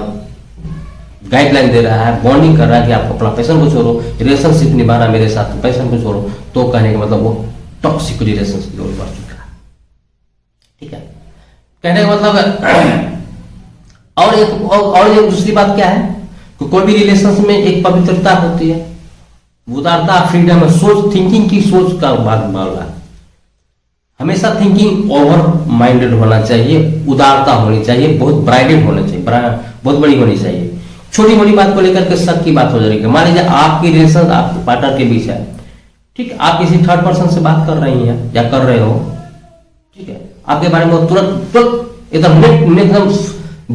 गाइडलाइन दे रहा है, बॉन्डिंग कर रहा है कि आपको अपना पैशन को छोड़ो, रिलेशनशिप निभाना मेरे साथ, तो पैशन को छोड़ो, तो कहने का मतलब वो टॉक्सिक रिलेशनशिप की ओर बढ़ चुका है। ठीक है, कहने का मतलब है। और एक दूसरी बात क्या है कि कोई भी रिलेशनशिप में एक पवित्रता होती है, उदारता, फ्रीडम है, सोच, थिंकिंग की सोच का बात बोल रहा है। हमेशा थिंकिंग ओवर माइंडेड होना चाहिए, उदारता होनी चाहिए, बहुत ब्राइडेड होना चाहिए, बहुत बड़ी होनी चाहिए। छोटी मोटी बात को लेकर के शक की बात हो जाएगी। मान लीजिए आपकी रिलेशन आपके पार्टनर के बीच है, ठीक, आप किसी थर्ड पर्सन से बात कर रही हैं या कर रहे हो, ठीक है, आपके बारे में तुरंत एकदम एकदम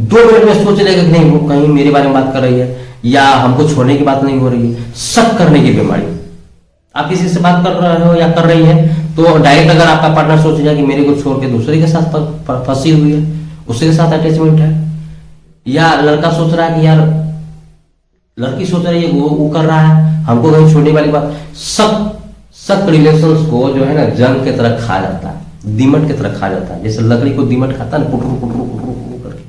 2 मिनट में सोच लेगा कि नहीं वो कहीं मेरे बारे में बात कर रही है या हमको छोड़ने की बात नहीं हो रही है। शक करने की बीमारी, आप किसी से बात कर रहे हो या कर रही है तो डायरेक्ट अगर आपका पार्टनर सोचेगा कि मेरे को छोड़ के दूसरे के साथ फंसी हुई है, उसके साथ अटैचमेंट है, या लड़का सोच रहा है कि यार लड़की सोच रही है वो कर रहा है, हमको कहीं छोड़ने वाली बात। सब रिलेशंस को जो है ना जंग की तरह खा जाता है, दीमक की तरह खा जाता है, जैसे लकड़ी को दीमक खाता है ना, पुटरू पुटरू पुटरू पुटरू करके।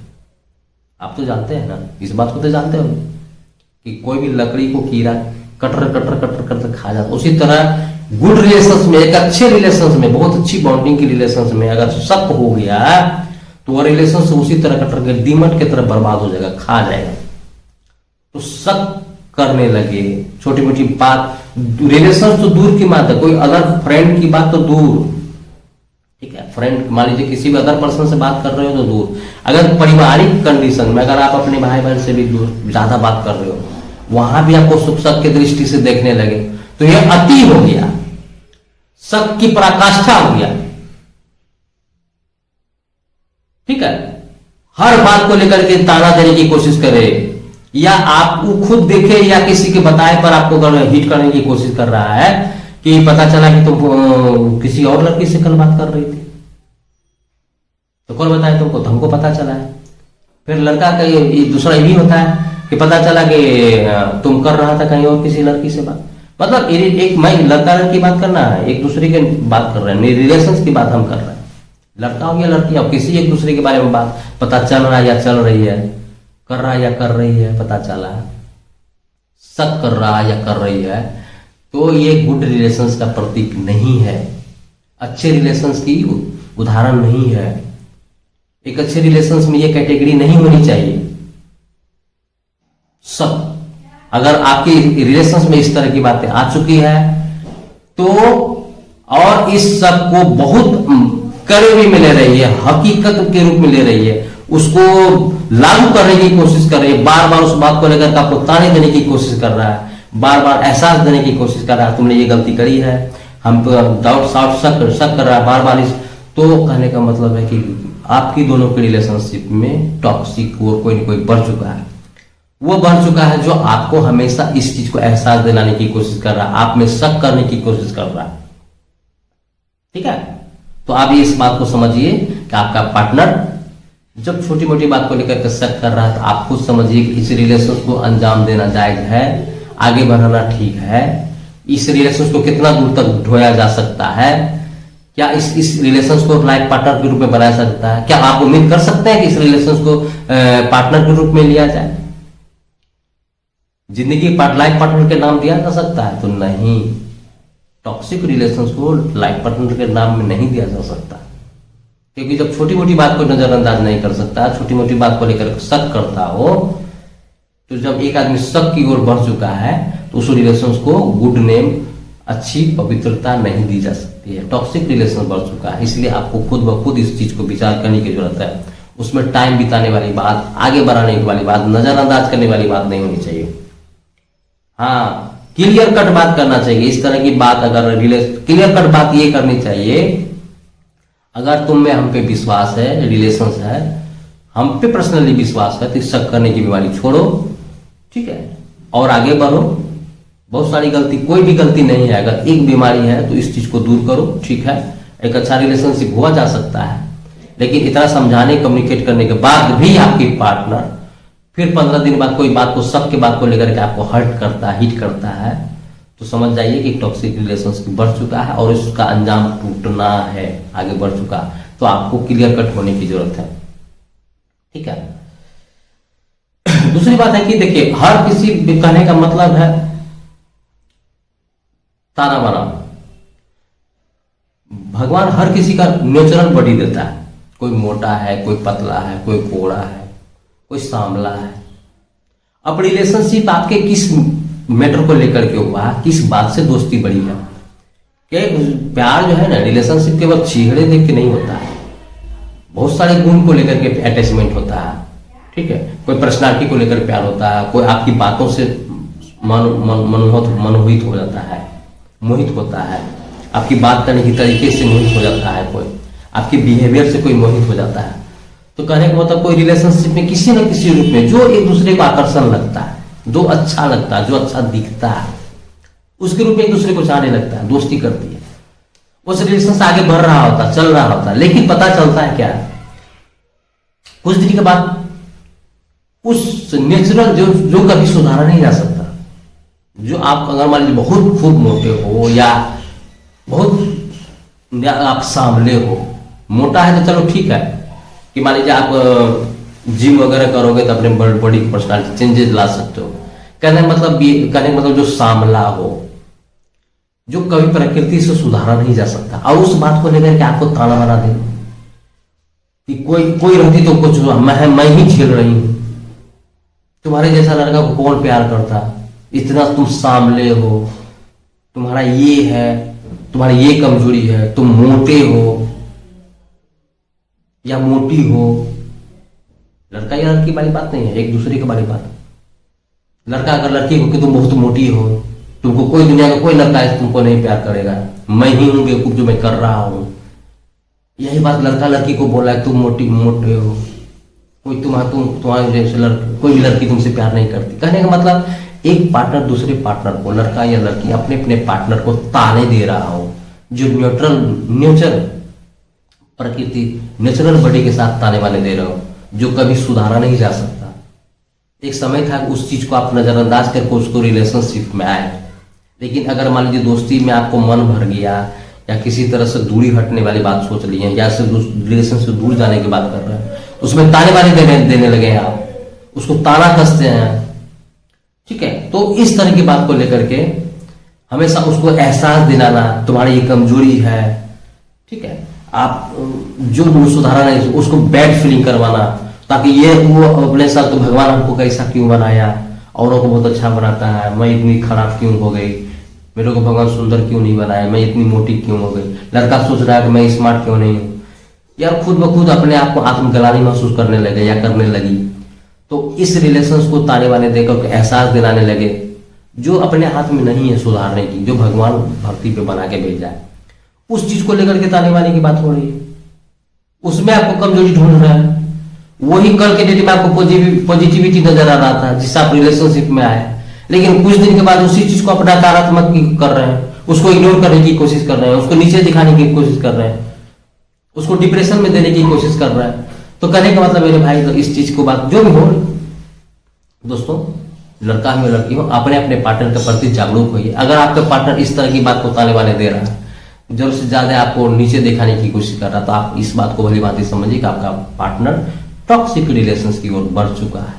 आप तो जानते हैं ना, इस बात को तो जानते हो कि कोई भी लकड़ी को कीड़ा कटर कटर कटर कटर खा जाता है। उसी तरह गुड रिलेशंस में, एक अच्छे रिलेशंस में, बहुत अच्छी बॉन्डिंग की रिलेशंस में अगर शक हो गया तो वह रिलेशन उसी तरह कटर के दीमक की तरह बर्बाद हो जाएगा, खा जाएगा। तो शक करने लगे, छोटी मोटी बात, रिलेशन तो दूर की बात है, कोई अदर फ्रेंड की बात तो दूर, ठीक है, फ्रेंड मान लीजिए किसी भी अदर पर्सन से बात कर रहे हो तो दूर। अगर पारिवारिक कंडीशन में अगर आप अपने भाई बहन से भी दूर ज्यादा बात कर रहे हो, वहां भी आपको सुख शक की दृष्टि से देखने लगे तो यह अति हो गया, शक की पराकाष्ठा हो गया, ठीक है। हर बात को लेकर के ताना देने की कोशिश करे, या आप खुद देखे या किसी के बताए पर आपको हिट करने की कोशिश कर रहा है कि पता चला कि तुम किसी और लड़की से कल बात कर रही थी, तो कौन बताए तुमको, तो हमको पता चला है। फिर लड़का का दूसरा यही होता है कि पता चला कि तुम कर रहा था कहीं और किसी लड़की से बात। मतलब एक मैं लड़का लड़की बात करना है, एक दूसरे के बात कर रहे हैं, रिलेशन की बात हम कर रहे हैं, लड़का हो या लड़की हो, किसी एक दूसरे के बारे में बात पता चल रहा है या चल रही है, कर रहा है या कर रही है, पता चला, शक कर रहा है या कर रही है, तो ये गुड रिलेशंस का प्रतीक नहीं है, अच्छे रिलेशंस की उदाहरण नहीं है। एक अच्छे रिलेशंस में ये कैटेगरी नहीं होनी चाहिए। सब अगर आपकी रिलेशंस में इस तरह की बातें आ चुकी है तो, और इस सब को बहुत करीबी में ले रही है, हकीकत के रूप में ले रही है, उसको लागू करने की कोशिश कर रही है, बार बार उस बात को लेकर आपको ताने देने की कोशिश कर रहा है, बार बार एहसास देने की कोशिश कर रहा है, तुमने ये गलती करी है, हम तो डाउट शाउट शक कर रहा है बार बार इस। तो कहने का मतलब है कि आपकी दोनों की रिलेशनशिप में टॉक्सिक वो कोई न कोई बढ़ चुका है, वो बढ़ चुका है जो आपको हमेशा इस चीज को एहसास दिलाने की कोशिश कर रहा है, आप में शक करने की कोशिश कर रहा है, ठीक है। तो आप ये इस बात को समझिए कि आपका पार्टनर जब छोटी मोटी बात को लेकर के शक कर रहा है तो आप खुद समझिए कि इस रिलेशन को अंजाम देना जायज है, आगे बढ़ाना ठीक है, इस रिलेशन को कितना दूर तक ढोया जा सकता है, क्या इस रिलेशन को लाइफ पार्टनर के रूप में बनाया सकता है, क्या आप उम्मीद कर सकते हैं कि इस रिलेशन को पार्टनर के रूप में लिया जाए, जिंदगी लाइफ पार्टनर के नाम दिया जा सकता है? तो नहीं, टॉक्सिक रिलेशंस को लाइफ पार्टनर के नाम में नहीं दिया जा सकता, क्योंकि जब छोटी मोटी बात को नजरअंदाज नहीं कर सकता, छोटी मोटी बात को लेकर शक करता हो, तो जब एक आदमी शक की ओर बढ़ चुका है तो उस रिलेशंस को गुड नेम, अच्छी पवित्रता नहीं दी जा सकती है। टॉक्सिक रिलेशन बढ़ चुका है, इसलिए आपको खुद ब खुद इस चीज को विचार करने की जरूरत है। उसमें टाइम बिताने वाली बात, आगे बढ़ाने वाली बात, नजरअंदाज करने वाली बात नहीं होनी चाहिए। हाँ, क्लियर कट बात करना चाहिए। इस तरह की बात अगर क्लियर कट बात ये करनी चाहिए, अगर तुम में हम पे विश्वास है, रिलेशंस है, हम पे पर्सनली विश्वास है, तो शक करने की बीमारी छोड़ो, ठीक है, और आगे बढ़ो। बहुत सारी गलती, कोई भी गलती नहीं है, अगर एक बीमारी है तो इस चीज को दूर करो, ठीक है। एक अच्छा रिलेशनशिप हुआ जा सकता है, लेकिन इतना समझाने, कम्युनिकेट करने के बाद भी आपकी पार्टनर फिर 15 दिन बाद कोई बात को, सबके बात को लेकर के आपको हर्ट करता है, हिट करता है, तो समझ जाइए कि टॉक्सिक रिलेशंस बढ़ चुका है और इसका अंजाम टूटना है, आगे बढ़ चुका, तो आपको क्लियर कट होने की जरूरत है, ठीक है। दूसरी बात है कि देखिए, हर किसी कहने का मतलब है ताना बाना, भगवान हर किसी का नेचुरल बॉडी देता है, कोई मोटा है, कोई पतला है, कोई कोड़ा है, कोई सांवला है। अब रिलेशनशिप आपके किस मैटर को लेकर के हुआ, किस बात से दोस्ती बढ़ी है? कि प्यार जो है ना, रिलेशनशिप केवल चेहरे देख के नहीं होता है, बहुत सारे गुण को लेकर के अटैचमेंट होता है, ठीक है, कोई पर्सनालिटी को लेकर प्यार होता है, कोई आपकी बातों से मनमोहित हो जाता है, मोहित होता है, आपकी बात करने की तरीके से मोहित हो जाता है, कोई आपके बिहेवियर से कोई मोहित हो जाता है। तो कहने का मतलब कोई रिलेशनशिप में किसी न किसी रूप में जो एक दूसरे को आकर्षण लगता है, जो अच्छा लगता है, जो अच्छा दिखता है, उसके रूप में एक दूसरे को चाहने लगता है, दोस्ती करती है, उस रिलेशन से आगे बढ़ रहा होता, चल रहा होता, लेकिन पता चलता है क्या, कुछ दिन के बाद उस नेचुरल जो कभी सुधारा नहीं जा सकता, जो आप अगर मान लीजिए बहुत खूब मोटे हो या बहुत आप सांवले हो, मोटा है तो चलो ठीक है कि मान लीजिए आप जिम वगैरह करोगे तो अपने बॉडी की पर्सनालिटी चेंजेस ला सकते हो। कहने का मतलब जो सांवला हो, जो कभी प्रकृति से सुधारा नहीं जा सकता, और उस बात को लेकर के आपको ताना बना दे कि कोई रहती तो कुछ मैं ही झेल रही हूं, तुम्हारे जैसा लड़का को कौन प्यार करता, इतना तुम सांवले हो, तुम्हारा ये है, तुम्हारी ये कमजोरी है, तुम मोटे हो या मोटी हो। लड़का या लड़की वाली बात नहीं है, एक दूसरे की वाली बात। लड़का अगर लड़की को कि तुम बहुत मोटी हो, तुमको कोई दुनिया का कोई लड़का है तुमको नहीं प्यार करेगा, मैं ही हूं बेवकूफ जो मैं कर रहा हूं। यही बात लड़का लड़की को बोला है, तुम मोटे हो, कोई तुम्हारे जैसे कोई भी लड़की तुमसे प्यार नहीं करती। कहने का मतलब एक पार्टनर दूसरे पार्टनर को, लड़का या लड़की अपने अपने पार्टनर को ताने दे रहा हो, जो नेचुरल प्रकृति नेचुरल बॉडी के साथ ताने वाले दे रहे हो, जो कभी सुधारा नहीं जा सकता। एक समय था उस चीज को आप नजरअंदाज करके उसको रिलेशनशिप में आए, लेकिन अगर मान लीजिए दोस्ती में आपको मन भर गया या किसी तरह से दूरी हटने वाली बात सोच ली है, या सिर्फ रिलेशन से दूर जाने की बात कर रहे हैं, उसमें ताने वाले देने लगे हैं, आप उसको ताना कसते हैं, ठीक है। तो इस तरह की बात को लेकर के हमेशा उसको एहसास दिलाना तुम्हारी ये कमजोरी है, ठीक है, आप जो सुधारा नहीं उसको बैड फीलिंग करवाना, ताकि ये वो अपने साथ तो भगवान हमको कैसा क्यों बनाया, औरों को बहुत अच्छा बनाता है, मैं इतनी खराब क्यों हो गई, मेरे को भगवान सुंदर क्यों नहीं बनाया, मैं इतनी मोटी क्यों हो गई। लड़का सोच रहा है कि मैं स्मार्ट क्यों नहीं हूं, यार खुद ब खुद अपने आप को आत्मग्लानि महसूस करने लगे या करने लगी। तो इस रिलेशन को ताने वाने देकर एहसास दिलाने लगे, जो अपने हाथ में नहीं है सुधारने की, जो भगवान धरती पे बना के भेजा है, उस चीज को लेकर के ताने वाने की बात हो रही है, उसमें आपको कमजोरी ढूंढ रहा है। वही कल के डेट में आपको पॉजिटिविटी नजर आ रहा था जिससे आप रिलेशनशिप में आए, लेकिन कुछ दिन के बाद उसी चीज को अपना नकारात्मक कर रहे हैं, उसको इग्नोर करने की कोशिश कर रहे हैं, उसको नीचे दिखाने की कोशिश कर रहे हैं, उसको डिप्रेशन में देने की कोशिश कर रहा है। तो कहने का मतलब मेरे भाई, तो इस चीज को बात जो भी हो दोस्तों, लड़का हो लड़की हो, अपने अपने पार्टनर के प्रति जागरूक होइए। अगर आपका पार्टनर इस तरह की बात को ताने वाने दे रहा है, जरूरत से ज्यादा आपको नीचे दिखाने की कोशिश कर रहा है, तो आप इस बात को भली बात समझिए कि आपका पार्टनर टॉक्सिक रिलेशंस की ओर बढ़ चुका है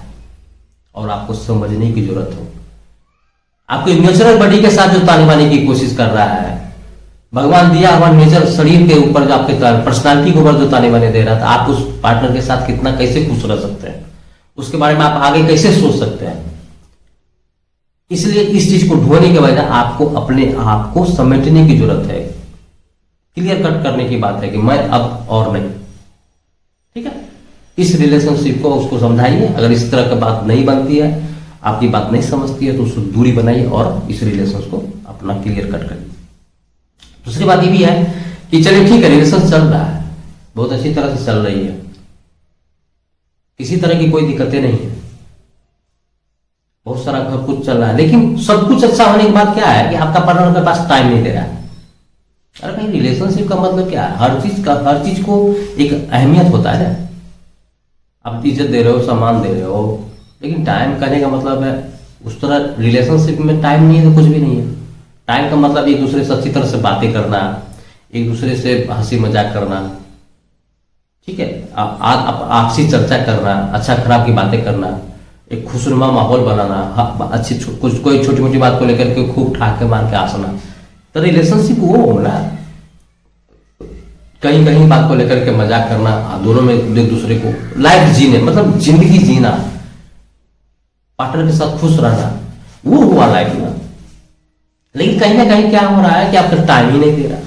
और आपको समझने की जरूरत हो। आपके नेचुरल बॉडी के साथ जो ताने वाने की कोशिश कर रहा है, भगवान दिया हुआ नेचर शरीर के ऊपर जो आपके पर्सनालिटी के ऊपर जो ताने वाने दे रहा था, आप उस पार्टनर के साथ कितना कैसे खुश रह सकते हैं, उसके बारे में आप आगे कैसे सोच सकते हैं। इसलिए इस चीज को ढोने के बजाय आपको अपने आप को समेटने की जरूरत है, क्लियर कट करने की बात है कि मैं अब और नहीं, ठीक है। इस रिलेशनशिप को उसको समझाइए, अगर इस तरह की बात नहीं बनती है, आपकी बात नहीं समझती है, तो उसको दूरी बनाइए और इस रिलेशन को अपना क्लियर कट करिए। दूसरी बात ये भी है कि चलिए ठीक है, रिलेशन चल रहा है, बहुत अच्छी तरह से चल रही है, किसी तरह की कोई दिक्कतें नहीं है, बहुत सारा सब कुछ चल रहा है, लेकिन सब कुछ अच्छा होने के बाद क्या है कि आपका पार्टनर के पास टाइम नहीं दे रहा है। अरे भाई, रिलेशनशिप का मतलब क्या है, हर चीज को एक अहमियत होता है ना, आप इज्जत दे रहे हो, सम्मान दे रहे हो, लेकिन टाइम करने का मतलब है उस तरह रिलेशनशिप में टाइम नहीं है तो कुछ भी नहीं है। टाइम का मतलब एक दूसरे से अच्छी तरह से बातें करना, एक दूसरे से हंसी मजाक करना, ठीक है, आपसी चर्चा करना, अच्छा खराब की बातें करना, एक खुशनुमा माहौल बनाना, अच्छी कोई छोटी मोटी बात को लेकर के खूब ठाके मार के हंसना। तो रिलेशनशिप वो होना, कहीं कहीं बात को लेकर के मजाक करना, दोनों में एक दूसरे को लाइफ जीने, मतलब जिंदगी जीना, पार्टनर के साथ खुश रहना, वो हुआ लाइफ में। लेकिन कहीं ना कहीं क्या हो रहा है कि आपका टाइम ही नहीं दे रहा,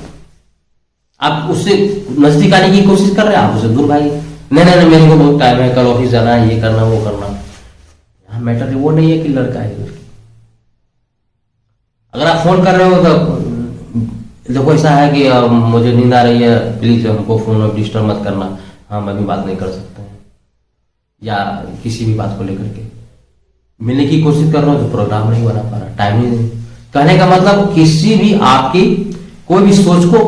आप उससे नजदीक आने की कोशिश कर रहे हैं, आप उससे दूर भाई, नहीं नहीं नहीं, मेरे को बहुत टाइम है, कल ऑफिस जाना है, ये करना वो करना। यहाँ मैटर वो नहीं है कि लड़का है लड़की। अगर आप फोन कर रहे हो तो देखो ऐसा है कि मुझे नींद आ रही है, प्लीज हमको फोन में डिस्टर्ब मत करना, हाँ मैं भी बात नहीं कर सकता हूँ, या किसी भी बात को लेकर के मिलने की कोशिश कर रहा हूँ तो प्रोग्राम नहीं बना पा रहा, टाइम ही नहीं। कहने का मतलब किसी भी आपकी कोई भी सोच को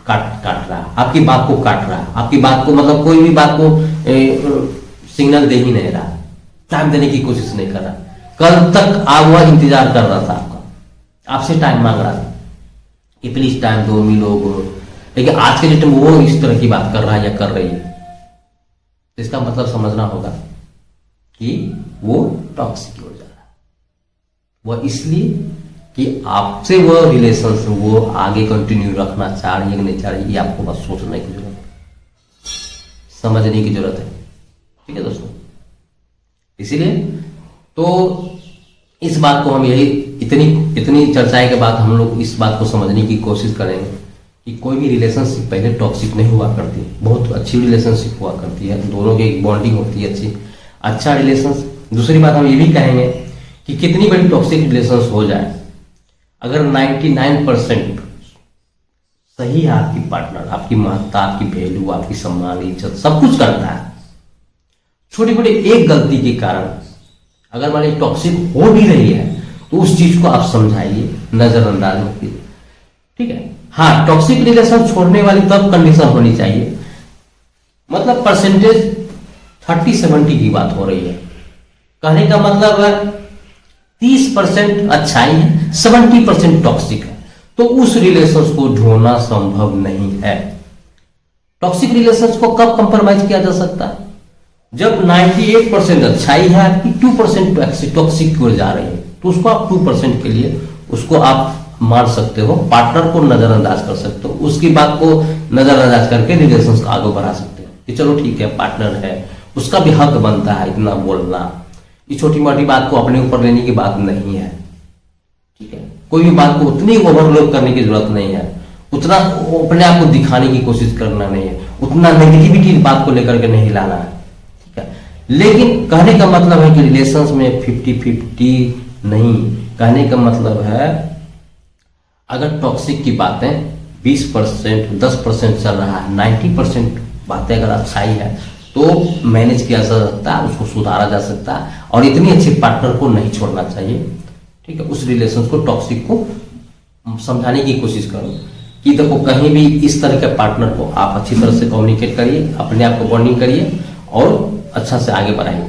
काट रहा है, आपकी बात को काट रहा है, आपकी बात को मतलब कोई भी बात को सिग्नल दे ही नहीं रहा, टाइम देने की कोशिश नहीं कर रहा। कल तक आप वह इंतजार कर रहा था आपका, आपसे टाइम मांग रहा था कि प्लीज टाइम दो, मिलो बोलो, लेकिन आज के डेट में वो इस तरह की बात कर रहा है या कर रही है, इसका मतलब समझना होगा कि वो टॉक्सिक हो जा रहा है। वो इसलिए कि आपसे वो रिलेशन वो आगे कंटिन्यू रखना चाह रही है कि नहीं चाह रही है, ये आपको बस सोचने की जरूरत है, समझने की जरूरत है। ठीक है दोस्तों, इसीलिए तो इस बात को हम यही इतनी चर्चाएं के बाद हम लोग इस बात को समझने की कोशिश करेंगे कि कोई भी रिलेशनशिप पहले टॉक्सिक नहीं हुआ करती, बहुत अच्छी रिलेशनशिप हुआ करती है, दोनों की एक बॉन्डिंग होती है अच्छी, अच्छा रिलेशन। दूसरी बात हम ये भी कहेंगे कि कितनी बड़ी टॉक्सिक रिलेशन हो जाए, अगर 99% सही है आपकी पार्टनर, आपकी महत्ता, आपकी वैल्यू, आपकी सम्मान, इज्जत सब कुछ करता है, छोटी छोटी एक गलती के कारण अगर मान लीजिए टॉक्सिक हो भी रही है तो उस चीज को आप समझाइए, नजरअंदाज मत कीजिए। ठीक है, हाँ टॉक्सिक रिलेशन छोड़ने वाली तब कंडीशन होनी चाहिए, मतलब परसेंटेज 30-70 की बात हो रही है, कहने का मतलब है 30% अच्छाई है, 70% टॉक्सिक है, तो उस रिलेशन को ढूंढना संभव नहीं है। टॉक्सिक रिलेशन को कब कंप्रोमाइज किया जा सकता है? जब 98% अच्छाई है आपकी, 2% टॉक्सिक की ओर जा रही है, तो उसको आप 2% के लिए उसको आप मान सकते हो, पार्टनर को नजरअंदाज कर सकते हो, उसकी बात को नजरअंदाज करके रिलेशन को आगे बढ़ा सकते हो कि चलो ठीक है पार्टनर है, उसका भी हक बनता है इतना बोलना, ये छोटी मोटी बात को अपने ऊपर लेने की बात नहीं है। ठीक है, कोई भी बात को उतनी ओवरलोड करने की जरूरत नहीं है, उतना अपने आप को दिखाने की कोशिश करना नहीं है, उतना नेगेटिविटी बात को लेकर के नहीं लाना है। ठीक है, लेकिन कहने का मतलब है कि रिलेशंस में 50-50 नहीं, कहने का मतलब है अगर टॉक्सिक की बातें 20% 10% चल रहा है, 90% बातें अगर अच्छाई है तो मैनेज किया जा सकता है, उसको सुधारा जा सकता है, और इतनी अच्छी पार्टनर को नहीं छोड़ना चाहिए। ठीक है, उस रिलेशन को टॉक्सिक को समझाने की कोशिश करो कि देखो कहीं भी इस तरह के पार्टनर को आप अच्छी तरह से कम्युनिकेट करिए, अपने आप को बॉन्डिंग करिए और अच्छा से आगे बढ़ाइए।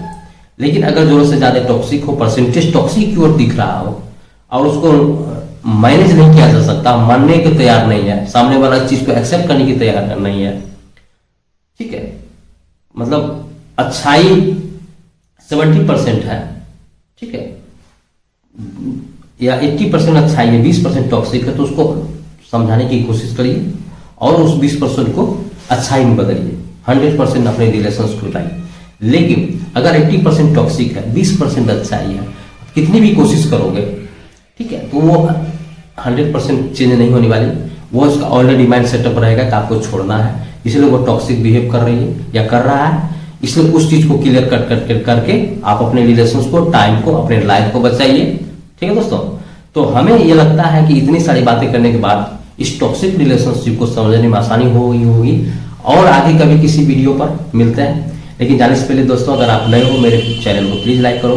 लेकिन अगर जरूरत से ज्यादा टॉक्सिक हो, परसेंटेज टॉक्सिक की ओर दिख रहा हो और उसको मैनेज नहीं किया जा सकता, मानने के तैयार नहीं है, सामने वाला चीज को एक्सेप्ट करने की तैयार नहीं है, ठीक है, मतलब अच्छाई 70% है, ठीक है, या 80% अच्छाई है, 20% टॉक्सिक है, तो उसको समझाने की कोशिश करिए और उस 20% को अच्छाई में बदलिए, 100% अपने रिलेशंस को लाइए। लेकिन अगर 80% टॉक्सिक है, 20% अच्छाई है, कितनी भी कोशिश करोगे, ठीक है, तो वो 100% चेंज नहीं होने वाली, वो उसका ऑलरेडी माइंड सेटअप रहेगा कि आपको छोड़ना है, इसलिए वो टॉक्सिक बिहेव कर रही है या कर रहा है, इसलिए उस चीज को क्लियर कट करके आप अपने रिलेशंस को, टाइम को, अपने लाइफ को बचाइए। ठीक है दोस्तों, तो हमें ये लगता है कि इतनी सारी बातें करने के बाद इस टॉक्सिक रिलेशनशिप को समझने में आसानी होगी और आगे कभी किसी वीडियो पर मिलते हैं। लेकिन जाने से पहले दोस्तों, अगर आप नए हो मेरे चैनल को प्लीज लाइक करो,